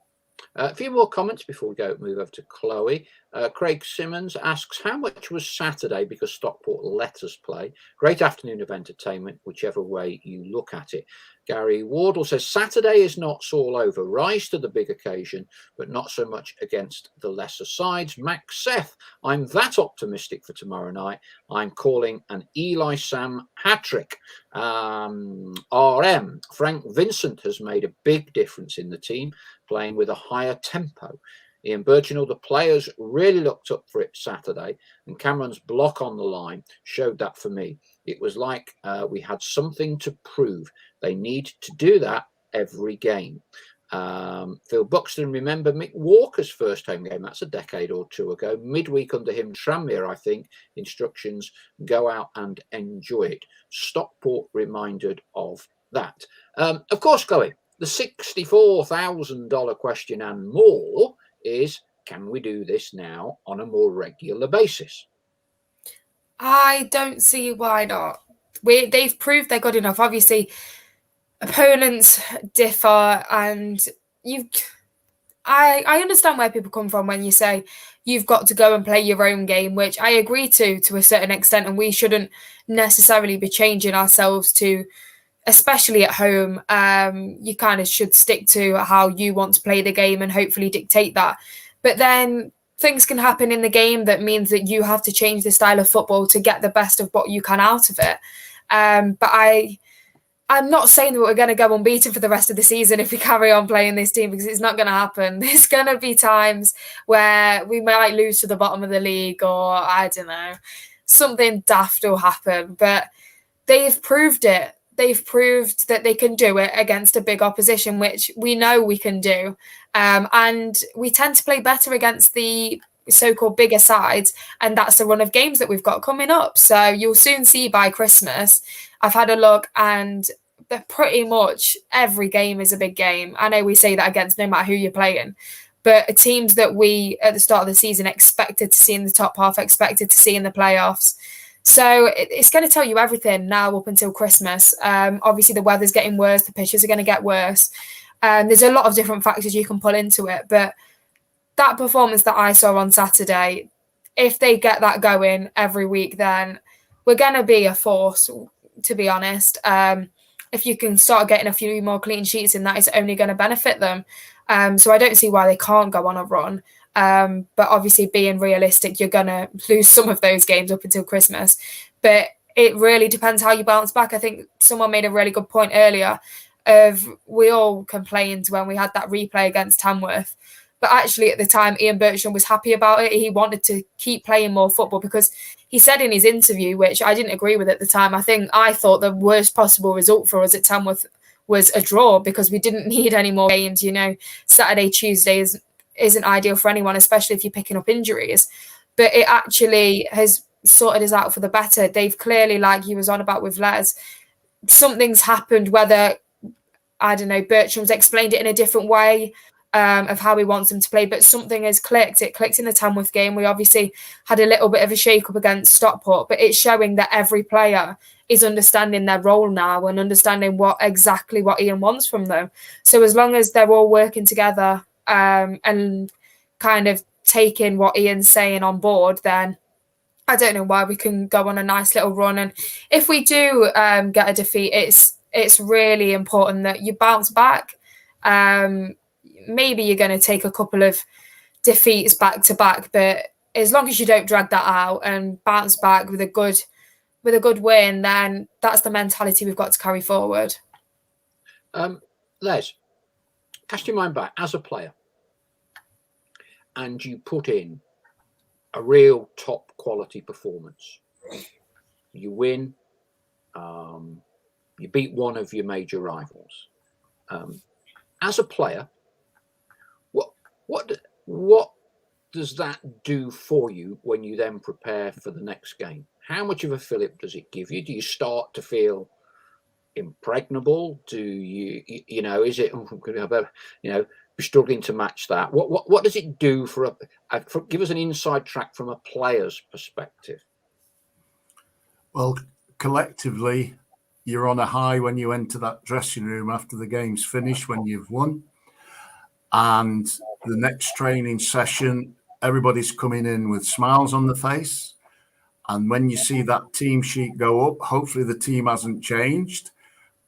A few more comments before we move over to Chloe. Craig Simmons asks, how much was Saturday because Stockport let us play? Great afternoon of entertainment, whichever way you look at it. Gary Wardle says, Saturday is not all over. Rise to the big occasion, but not so much against the lesser sides. Max Seth, I'm that optimistic for tomorrow night. I'm calling an Eli Sam hat-trick. RM, Frank Vincent has made a big difference in the team, playing with a higher tempo. Ian Birchinall, the players really looked up for it Saturday, and Cameron's block on the line showed that for me. It was like we had something to prove. They need to do that every game. Phil Buxton, remember Mick Walker's first home game? That's a decade or two ago. Midweek under him, Tranmere, I think. Instructions, go out and enjoy it. Stockport reminded of that. Of course, Chloe, the $64,000 question and more is, can we do this now on a more regular basis? I don't see why not. They've proved they're good enough. Obviously, opponents differ, and I understand where people come from when you say you've got to go and play your own game, which I agree to a certain extent, and we shouldn't necessarily be changing ourselves to, especially at home. You kind of should stick to how you want to play the game and hopefully dictate that. But then things can happen in the game that means that you have to change the style of football to get the best of what you can out of it. But I'm not saying that we're going to go unbeaten for the rest of the season if we carry on playing this team, because it's not going to happen. There's going to be times where we might lose to the bottom of the league, or I don't know, something daft will happen. But they've proved it. They've proved that they can do it against a big opposition, which we know we can do. And we tend to play better against the so-called bigger sides, and that's the run of games that we've got coming up. So you'll soon see by Christmas. I've had a look, and pretty much every game is a big game. I know we say that against no matter who you're playing, but teams that we at the start of the season expected to see in the top half, expected to see in the playoffs, So it's going to tell you everything now up until Christmas. Obviously, the weather's getting worse. The pitches are going to get worse. There's a lot of different factors you can pull into it. But that performance that I saw on Saturday, if they get that going every week, then we're going to be a force, to be honest. If you can start getting a few more clean sheets in that, it's only going to benefit them. So I don't see why they can't go on a run. But obviously, being realistic, you're going to lose some of those games up until Christmas. But it really depends how you bounce back. I think someone made a really good point earlier of we all complained when we had that replay against Tamworth. But actually, at the time, Ian Bircham was happy about it. He wanted to keep playing more football because he said in his interview, which I didn't agree with at the time, I thought the worst possible result for us at Tamworth was a draw because we didn't need any more games. You know, Saturday, Tuesday isn't ideal for anyone, especially if you're picking up injuries. But it actually has sorted us out for the better. They've clearly, like he was on about with Les, something's happened, whether, I don't know, Bertram's explained it in a different way of how he wants them to play, but something has clicked. It clicked in the Tamworth game. We obviously had a little bit of a shake-up against Stockport, but it's showing that every player is understanding their role now and understanding exactly what Ian wants from them. So as long as they're all working together and kind of taking what Ian's saying on board, then I don't know why we can go on a nice little run. And if we do get a defeat, it's really important that you bounce back. Maybe you're going to take a couple of defeats back to back, but as long as you don't drag that out and bounce back with a good win, then that's the mentality we've got to carry forward. Les, cast your mind back as a player, and you put in a real top quality performance. You win. You beat one of your major rivals. As a player, what does that do for you when you then prepare for the next game? How much of a fillip does it give you? Do you start to feel impregnable? Do you is it be struggling to match that? What does it do for give us an inside track from a player's perspective? Well, collectively, you're on a high when you enter that dressing room after the game's finished, when you've won. And the next training session, everybody's coming in with smiles on the face. And when you see that team sheet go up, hopefully the team hasn't changed.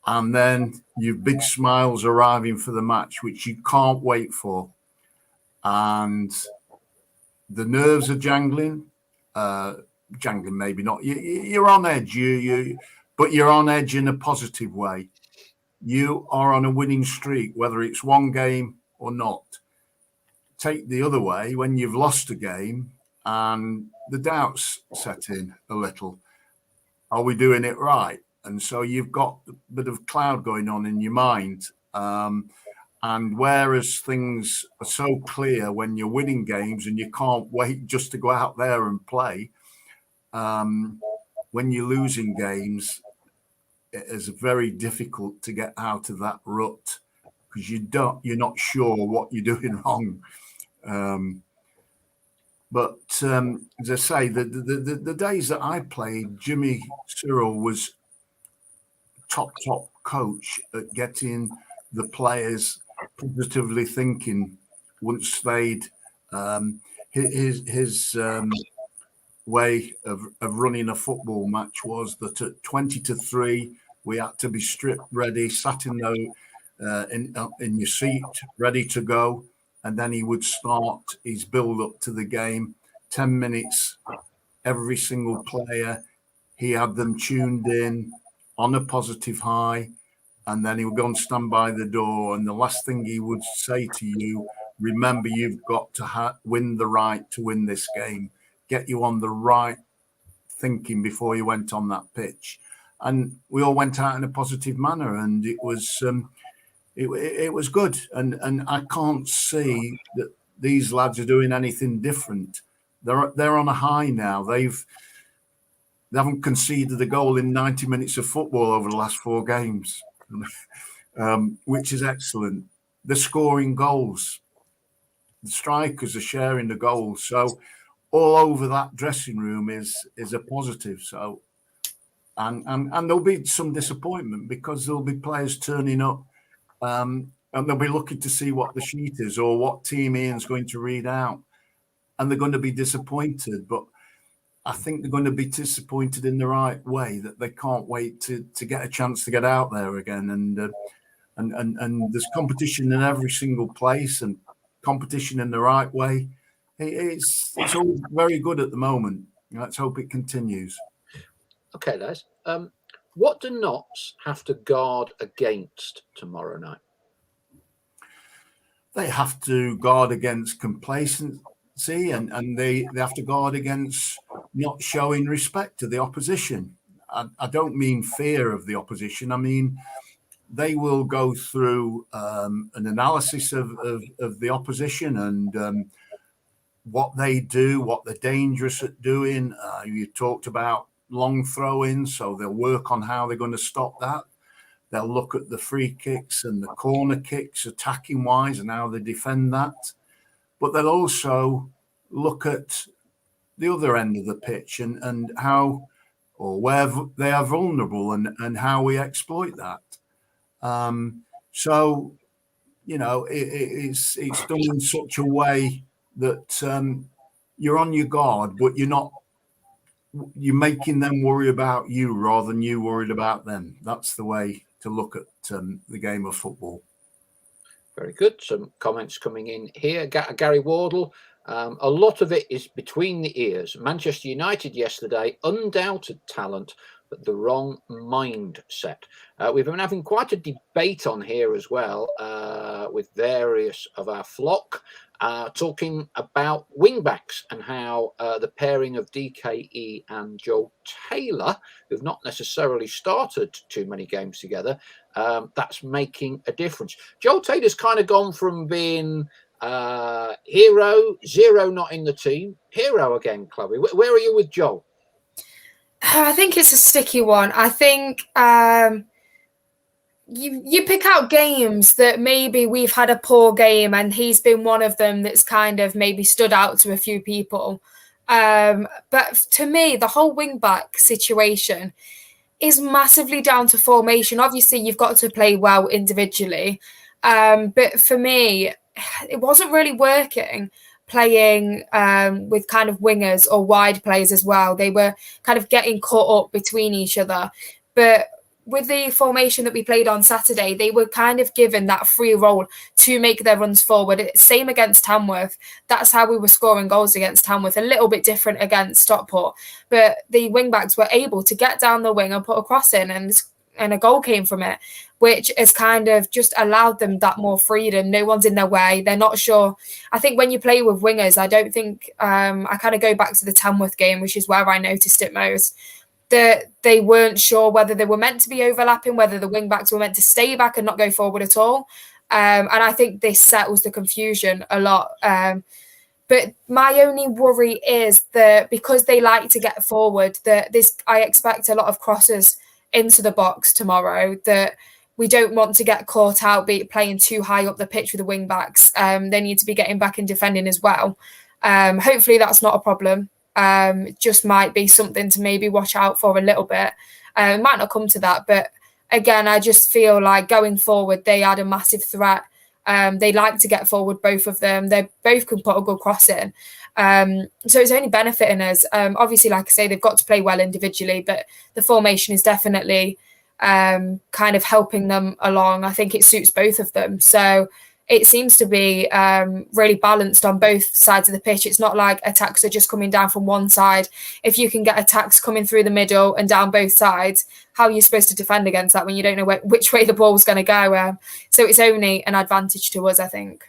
And then you've big smiles arriving for the match, which you can't wait for. And the nerves are jangling. Jangling, maybe not. You're on edge. But you're on edge in a positive way. You are on a winning streak, whether it's one game or not. Take the other way when you've lost a game and the doubts set in a little. Are we doing it right? And so you've got a bit of cloud going on in your mind. And whereas things are so clear when you're winning games and you can't wait just to go out there and play, when you're losing games, it is very difficult to get out of that rut because you're not sure what you're doing wrong. But as I say, the days that I played, Jimmy Cyril was top coach at getting the players positively thinking once they'd his way of running a football match was that at 20-3 we had to be stripped ready, sat in your seat, ready to go, and then he would start his build up to the game. 10 minutes, every single player, he had them tuned in on a positive high, and then he would go and stand by the door, and the last thing he would say to you, remember, you've got to win the right to win this game. Get you on the right thinking before you went on that pitch. And we all went out in a positive manner, and it was good. And I can't see that these lads are doing anything different. They're on a high now. They haven't conceded a goal in 90 minutes of football over the last 4 games, which is excellent. They're scoring goals. The strikers are sharing the goals. So all over that dressing room is a positive. So, and there'll be some disappointment because there'll be players turning up, and they'll be looking to see what the sheet is or what team Ian's going to read out, and they're going to be disappointed. But I think they're going to be disappointed in the right way, that they can't wait to get a chance to get out there again. And there's competition in every single place, and competition in the right way. It's all very good at the moment. Let's hope it continues. Okay, Les. What do Notts have to guard against tomorrow night? They have to guard against complacency, and they have to guard against not showing respect to the opposition. I don't mean fear of the opposition. I mean, they will go through an analysis of the opposition and what they do, what they're dangerous at doing. You talked about long throw-ins, so they'll work on how they're going to stop that. They'll look at the free kicks and the corner kicks attacking wise and how they defend that. But they'll also look at the other end of the pitch and how or where they are vulnerable and how we exploit that. So, you know, it's done in such a way that you're on your guard, but you're making them worry about you rather than you worried about them. That's the way to look at the game of football. Very good. Some comments coming in here. Gary Wardle. A lot of it is between the ears. Manchester United yesterday, undoubted talent, but the wrong mindset. We've been having quite a debate on here as well with various of our flock, talking about wingbacks and how the pairing of DKE and Joel Taylor, who've not necessarily started too many games together, that's making a difference. Joel Taylor's kind of gone from being hero, zero not in the team, hero again, Chloe. Where are you with Joel? I think it's a sticky one. I think you pick out games that maybe we've had a poor game and he's been one of them that's kind of maybe stood out to a few people. But to me, the whole wing-back situation is massively down to formation. Obviously, you've got to play well individually. But for me, it wasn't really working playing with kind of wingers or wide players as well. They were kind of getting caught up between each other. But with the formation that we played on Saturday, they were kind of given that free role to make their runs forward. Same against Tamworth. That's how we were scoring goals against Tamworth. A little bit different against Stockport. But the wing-backs were able to get down the wing and put a cross in, and a goal came from it, which has kind of just allowed them that more freedom. No one's in their way. They're not sure. I think when you play with wingers, I don't think I kind of go back to the Tamworth game, which is where I noticed it most, that they weren't sure whether they were meant to be overlapping, whether the wing backs were meant to stay back and not go forward at all. And I think this settles the confusion a lot. But my only worry is that because they like to get forward, that I expect a lot of crosses into the box tomorrow, that we don't want to get caught out playing too high up the pitch with the wing backs. They need to be getting back and defending as well. Hopefully that's not a problem. It just might be something to maybe watch out for a little bit. It might not come to that, but again, I just feel like going forward, they had a massive threat. They like to get forward, both of them. They both can put a good cross in. So it's only benefiting us. Obviously, like I say, they've got to play well individually, but the formation is definitely kind of helping them along. I think it suits both of them. So it seems to be really balanced on both sides of the pitch. It's not like attacks are just coming down from one side. If you can get attacks coming through the middle and down both sides, how are you supposed to defend against that when you don't know which way the ball's going to go? So it's only an advantage to us, I think.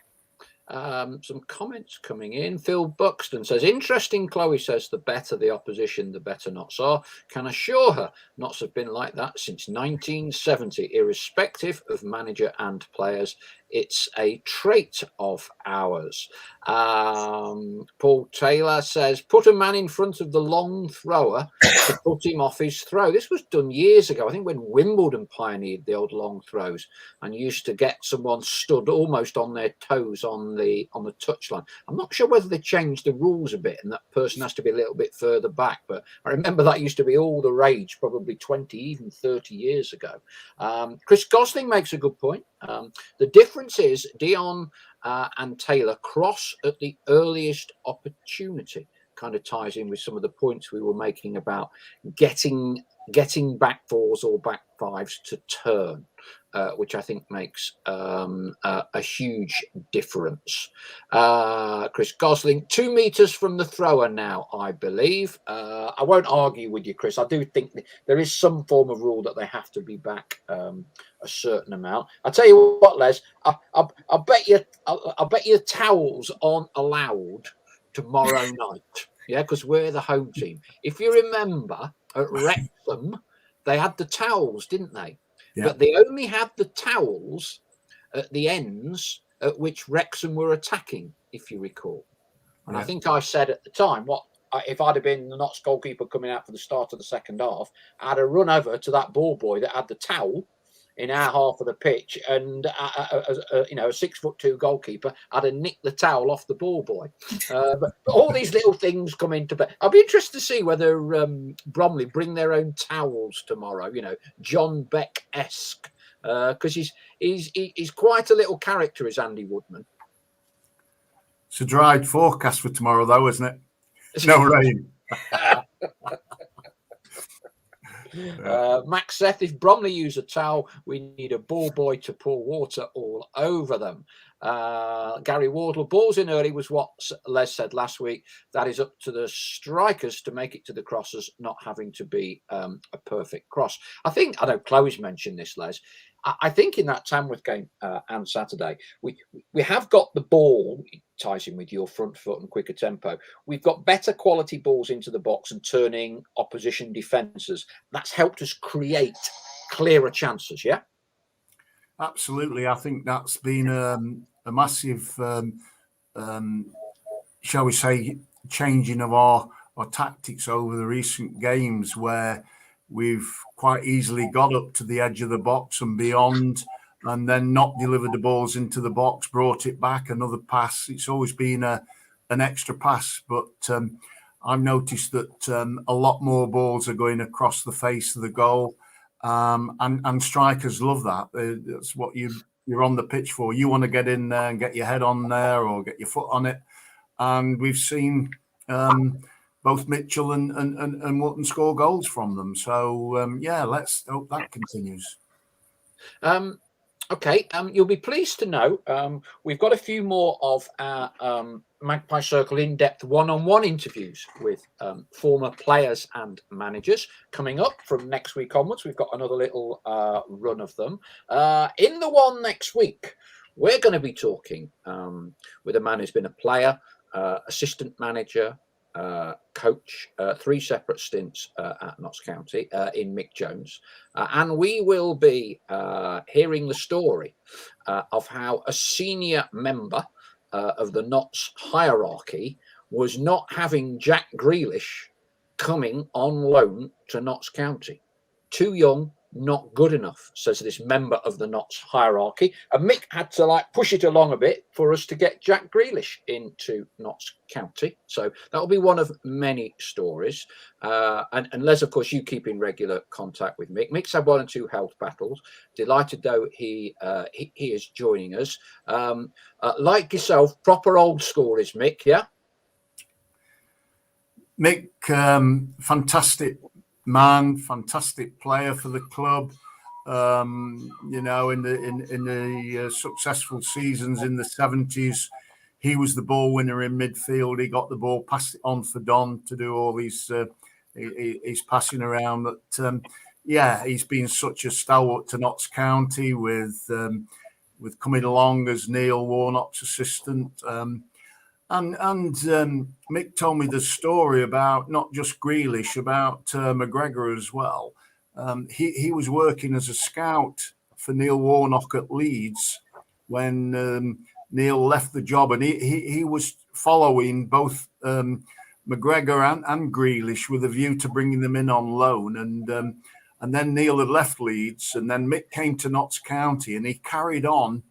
Some comments coming in. Phil Buxton says, interesting. Chloe says, the better the opposition, the better Notts are. Can assure her Notts have been like that since 1970, irrespective of manager and players. It's a trait of ours. Paul Taylor says, put a man in front of the long thrower to put him off his throw. This was done years ago, I think, when Wimbledon pioneered the old long throws and used to get someone stood almost on their toes on the touchline. I'm not sure whether they changed the rules a bit and that person has to be a little bit further back, but I remember that used to be all the rage probably 20, even 30 years ago. Chris Gosling makes a good point. The difference is Dion and Taylor cross at the earliest opportunity. Kind of ties in with some of the points we were making about getting back fours or back fives to turn, which I think makes a huge difference. Chris Gosling, 2 meters from the thrower now, I believe. I won't argue with you, Chris. I do think there is some form of rule that they have to be back a certain amount. I'll tell you what, Les, I bet you towels aren't allowed tomorrow night. Yeah, because we're the home team. If you remember at Wrexham, they had the towels, didn't they? Yeah. But they only had the towels at the ends at which Wrexham were attacking, if you recall. And yeah. I think I said at the time, what if I'd have been the Notts goalkeeper coming out for the start of the second half, I'd have run over to that ball boy that had the towel in our half of the pitch, and a 6'2" goalkeeper had to nick the towel off the ball boy. But all these little things come into play. I'll be interested to see whether Bromley bring their own towels tomorrow. John Beck-esque, because he's quite a little character, is Andy Woodman. It's a dry forecast for tomorrow, though, isn't it? No rain. Max Seth, if Bromley use a towel, we need a ball boy to pour water all over them. Gary Wardle, balls in early was what Les said last week. That is up to the strikers to make it to the crosses, not having to be a perfect cross. I know Chloe's mentioned this, Les. I think in that Tamworth game and Saturday, we have got the ball. It ties in with your front foot and quicker tempo. We've got better quality balls into the box and turning opposition defences. That's helped us create clearer chances, yeah? Absolutely. I think that's been a massive, shall we say, changing of our tactics over the recent games, where we've quite easily got up to the edge of the box and beyond, and then not delivered the balls into the box, brought it back, another pass. It's always been an extra pass, but I've noticed that a lot more balls are going across the face of the goal, and strikers love that. That's what you're on the pitch for. You want to get in there and get your head on there or get your foot on it, and we've seen both Mitchell and Wootton score goals from them. So, let's hope that continues. Okay, you'll be pleased to know we've got a few more of our Magpie Circle in-depth one-on-one interviews with former players and managers coming up from next week onwards. We've got another little run of them. In the one next week, we're going to be talking with a man who's been a player, assistant manager, coach, 3 separate stints at Notts County in Mick Jones, and we will be hearing the story of how a senior member of the Notts hierarchy was not having Jack Grealish coming on loan to Notts County. Too young, not good enough, says this member of the Notts hierarchy. And Mick had to push it along a bit for us to get Jack Grealish into Notts County. So that'll be one of many stories. And Les, of course, you keep in regular contact with Mick. Mick's had 1 or 2 health battles. Delighted though he is joining us. Like yourself, proper old school is Mick, yeah? Mick, fantastic man, fantastic player for the club. In the successful seasons in the 70s, he was the ball winner in midfield. He got the ball, passed it on for Don to do all his passing around. But he's been such a stalwart to Notts County with coming along as Neil Warnock's assistant. And Mick told me the story about not just Grealish, about McGregor as well. He was working as a scout for Neil Warnock at Leeds, when Neil left the job, and he was following both McGregor and Grealish with a view to bringing them in on loan, and then Neil had left Leeds, and then Mick came to Notts County, and he carried on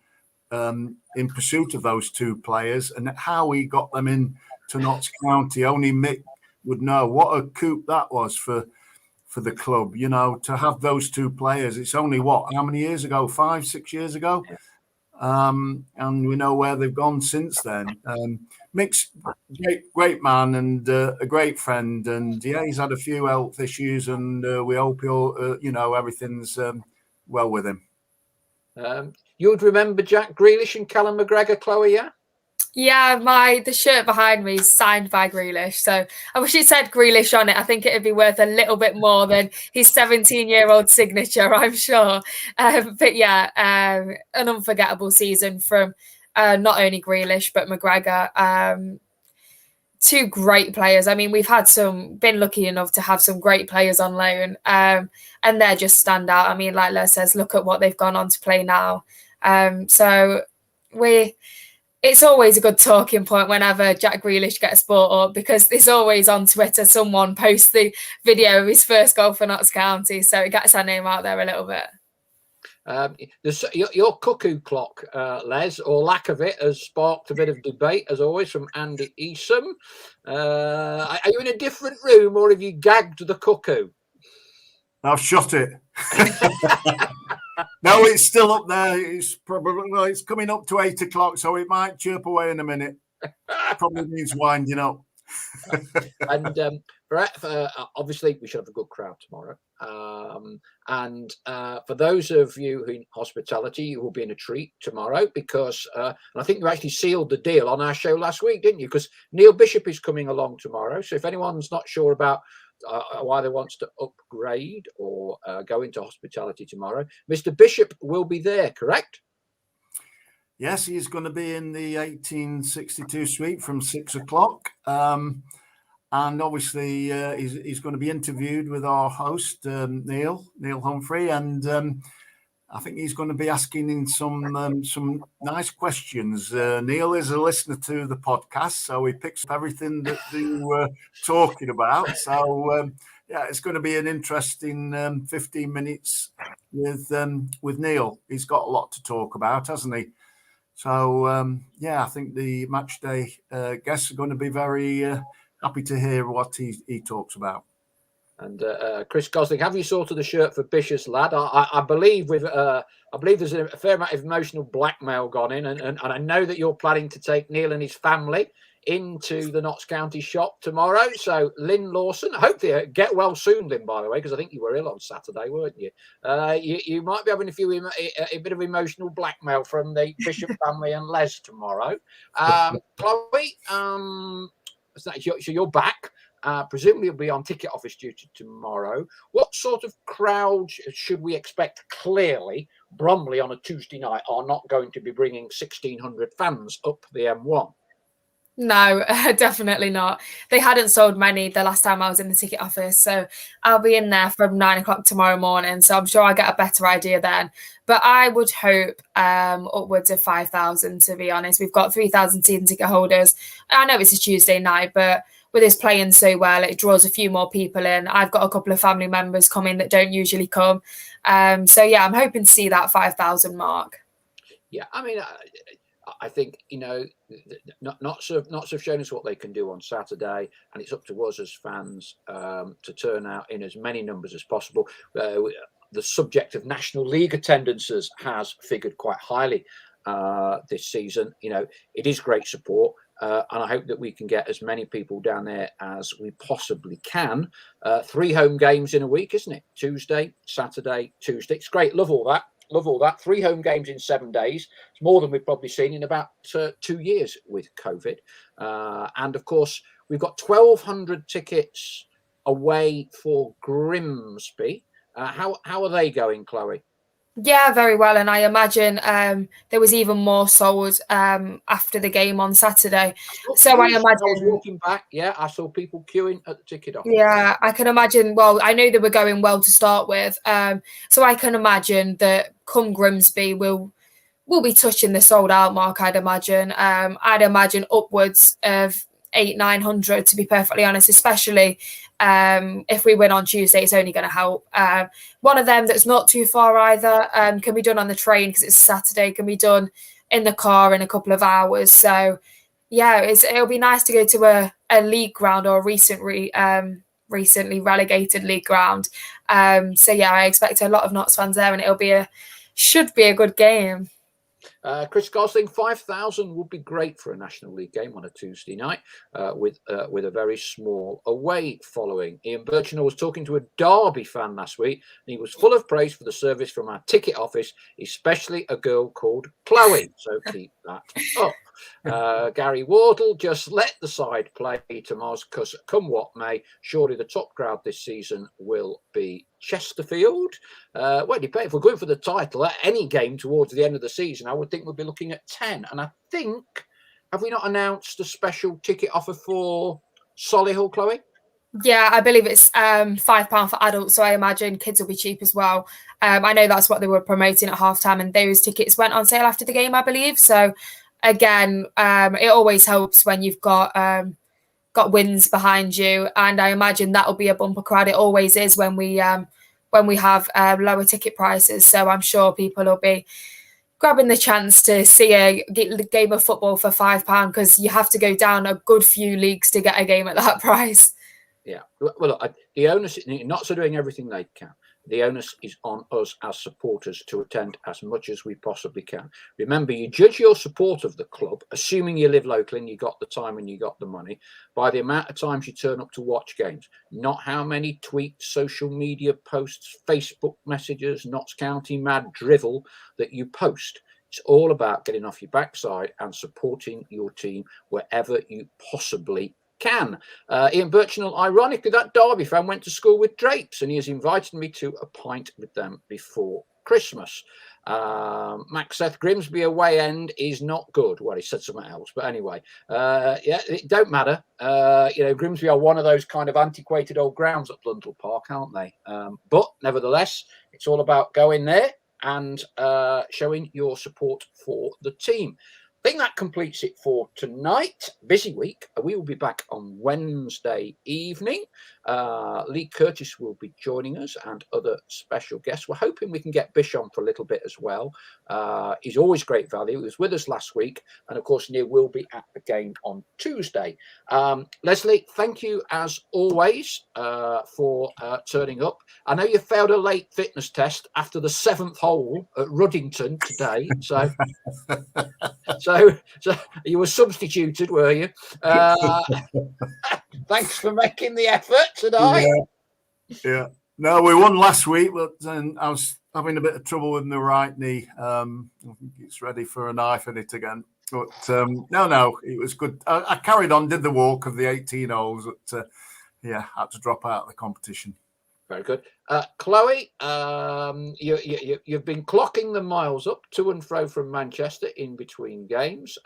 in pursuit of those two players. And how he got them in to Notts County, only Mick would know. What a coup that was for the club, you know, to have those two players. It's only how many years ago? 5-6 years ago. And we know where they've gone since then. Mick's great man and a great friend, and yeah, he's had a few health issues, and we hope everything's well with him. You would remember Jack Grealish and Callum McGregor, Chloe, yeah? Yeah, the shirt behind me is signed by Grealish. So I wish it said Grealish on it. I think it'd be worth a little bit more than his 17-year-old signature, I'm sure. But yeah, an unforgettable season from not only Grealish, but McGregor. Two great players. I mean, we've been lucky enough to have some great players on loan, and they're just stand out. I mean, like Les says, look at what they've gone on to play now. It's always a good talking point whenever Jack Grealish gets brought up, because there's always on Twitter someone posts the video of his first goal for Notts County, so it gets our name out there a little bit. Your cuckoo clock, Les, or lack of it, has sparked a bit of debate, as always, from Andy Esom. Are you in a different room, or have you gagged the cuckoo? I've shot it. No, it's still up there. It's coming up to 8 o'clock, so it might chirp away in a minute. Probably needs winding up. And obviously, we should have a good crowd tomorrow. And for those of you who in hospitality, you will be in a treat tomorrow, because and I think you actually sealed the deal on our show last week, didn't you? Because Neil Bishop is coming along tomorrow. So if anyone's not sure about why they wants to upgrade or go into hospitality tomorrow, Mr. Bishop will be there, correct? Yes, he's going to be in the 1862 suite from 6 o'clock. And obviously, he's going to be interviewed with our host, Neil Humphrey. And I think he's going to be asking in some nice questions. Neil is a listener to the podcast, so he picks up everything that they were talking about. So, it's going to be an interesting 15 minutes with Neil. He's got a lot to talk about, hasn't he? So, I think the Matchday guests are going to be very happy to hear what he talks about. And Chris Gosling, have you sorted the shirt for Bishop's lad? I believe there's a fair amount of emotional blackmail gone in, and I know that you're planning to take Neil and his family into the Notts County shop tomorrow. So Lynn Lawson, hopefully get well soon, Lynn, by the way, because I think you were ill on Saturday, weren't you? You might be having a bit of emotional blackmail from the Bishop family and Les tomorrow. Chloe, so you're back. Presumably you'll be on ticket office duty tomorrow. What sort of crowd should we expect? Clearly, Bromley on a Tuesday night are not going to be bringing 1,600 fans up the M1. No, definitely not. They hadn't sold many the last time I was in the ticket office. So I'll be in there from 9 o'clock tomorrow morning. So I'm sure I'll get a better idea then. But I would hope upwards of 5,000, to be honest. We've got 3,000 season ticket holders. I know it's a Tuesday night, but with us playing so well, it draws a few more people in. I've got a couple of family members coming that don't usually come. I'm hoping to see that 5,000 mark. Yeah, I mean, I think, Notts have shown us what they can do on Saturday, and it's up to us as fans to turn out in as many numbers as possible. The subject of National League attendances has figured quite highly this season. It is great support. And I hope that we can get as many people down there as we possibly can. 3 home games in a week, isn't it? Tuesday, Saturday, Tuesday. It's great. Love all that. 3 home games in 7 days. It's more than we've probably seen in about 2 years with COVID. And of course, we've got 1,200 tickets away for Grimsby. How are they going, Chloe? Yeah, very well. And I imagine there was even more sold after the game on Saturday. So I imagine I was walking back. Yeah, I saw people queuing at the ticket office. Yeah, I can imagine. Well, I know they were going well to start with. So I can imagine that come Grimsby, we'll we'll be touching the sold out mark, I'd imagine. I'd imagine upwards of 800-900, to be perfectly honest, especially if we win on Tuesday. It's only going to help. One of them that's not too far either, can be done on the train because it's Saturday, can be done in the car in a couple of hours. So yeah, it'll be nice to go to a league ground or a recently relegated league ground. So yeah, I expect a lot of Notts fans there, and should be a good game. Chris Gosling, 5,000 would be great for a National League game on a Tuesday night with a very small away following. Ian Birchinall was talking to a Derby fan last week, and he was full of praise for the service from our ticket office, especially a girl called Chloe. So keep that up. Gary Wardle, just let the side play tomorrow, because come what may, surely the top crowd this season will be Chesterfield. Well, if we're going for the title at any game towards the end of the season, I would think we'll be looking at 10. And I think, have we not announced a special ticket offer for Solihull, Chloe? Yeah, I believe it's £5 for adults, so I imagine kids will be cheap as well. I know that's what they were promoting at halftime, and those tickets went on sale after the game, I believe. So again, it always helps when you've got wins behind you, and I imagine that'll be a bumper crowd. It always is when we have lower ticket prices. So I'm sure people will be grabbing the chance to see a game of football for £5, because you have to go down a good few leagues to get a game at that price. Yeah, well, look, the onus, not so doing everything they can. The onus is on us as supporters to attend as much as we possibly can. Remember, you judge your support of the club, assuming you live locally and you got the time and you got the money, by the amount of times you turn up to watch games, not how many tweets, social media posts, Facebook messages, Notts County mad drivel that you post. It's all about getting off your backside and supporting your team wherever you possibly can. Ian Birchinall, ironically, that Derby fan went to school with Drapes, and he has invited me to a pint with them before Christmas. Max Seth, Grimsby away end is not good. Well, he said something else, but anyway, yeah, it don't matter. Grimsby are one of those kind of antiquated old grounds at Blundell Park, aren't they? But nevertheless, it's all about going there and showing your support for the team. I think that completes it for tonight. Busy week. We will be back on Wednesday evening. Lee Curtis will be joining us and other special guests. We're hoping we can get Bish on for a little bit as well. He's always great value. He was with us last week. And of course, Neil will be at the game on Tuesday. Leslie, thank you as always for turning up. I know you failed a late fitness test after the 7th hole at Ruddington today. So you were substituted, were you? Thanks for making the effort tonight. Yeah. No, we won last week, but I was having a bit of trouble with my right knee. I think it's ready for a knife in it again. But no, it was good. I carried on, did the walk of the 18 holes, but had to drop out of the competition. Very good. Chloe, you've been clocking the miles up to and fro from Manchester in between games.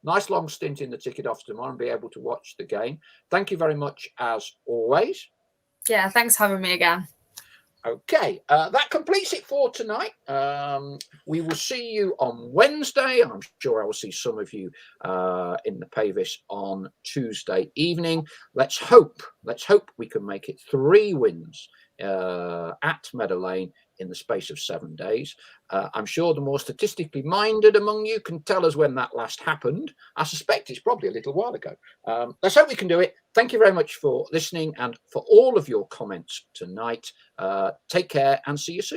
Nice long stint in the ticket office tomorrow and be able to watch the game. Thank you very much as always. Yeah, thanks for having me again. Okay, that completes it for tonight. We will see you on Wednesday. I'm sure I will see some of you in the Pavis on Tuesday evening. Let's hope we can make it 3 wins at Meadow Lane in the space of 7 days. I'm sure the more statistically minded among you can tell us when that last happened. I suspect it's probably a little while ago. Let's hope we can do it. Thank you very much for listening and for all of your comments tonight. Take care and see you soon.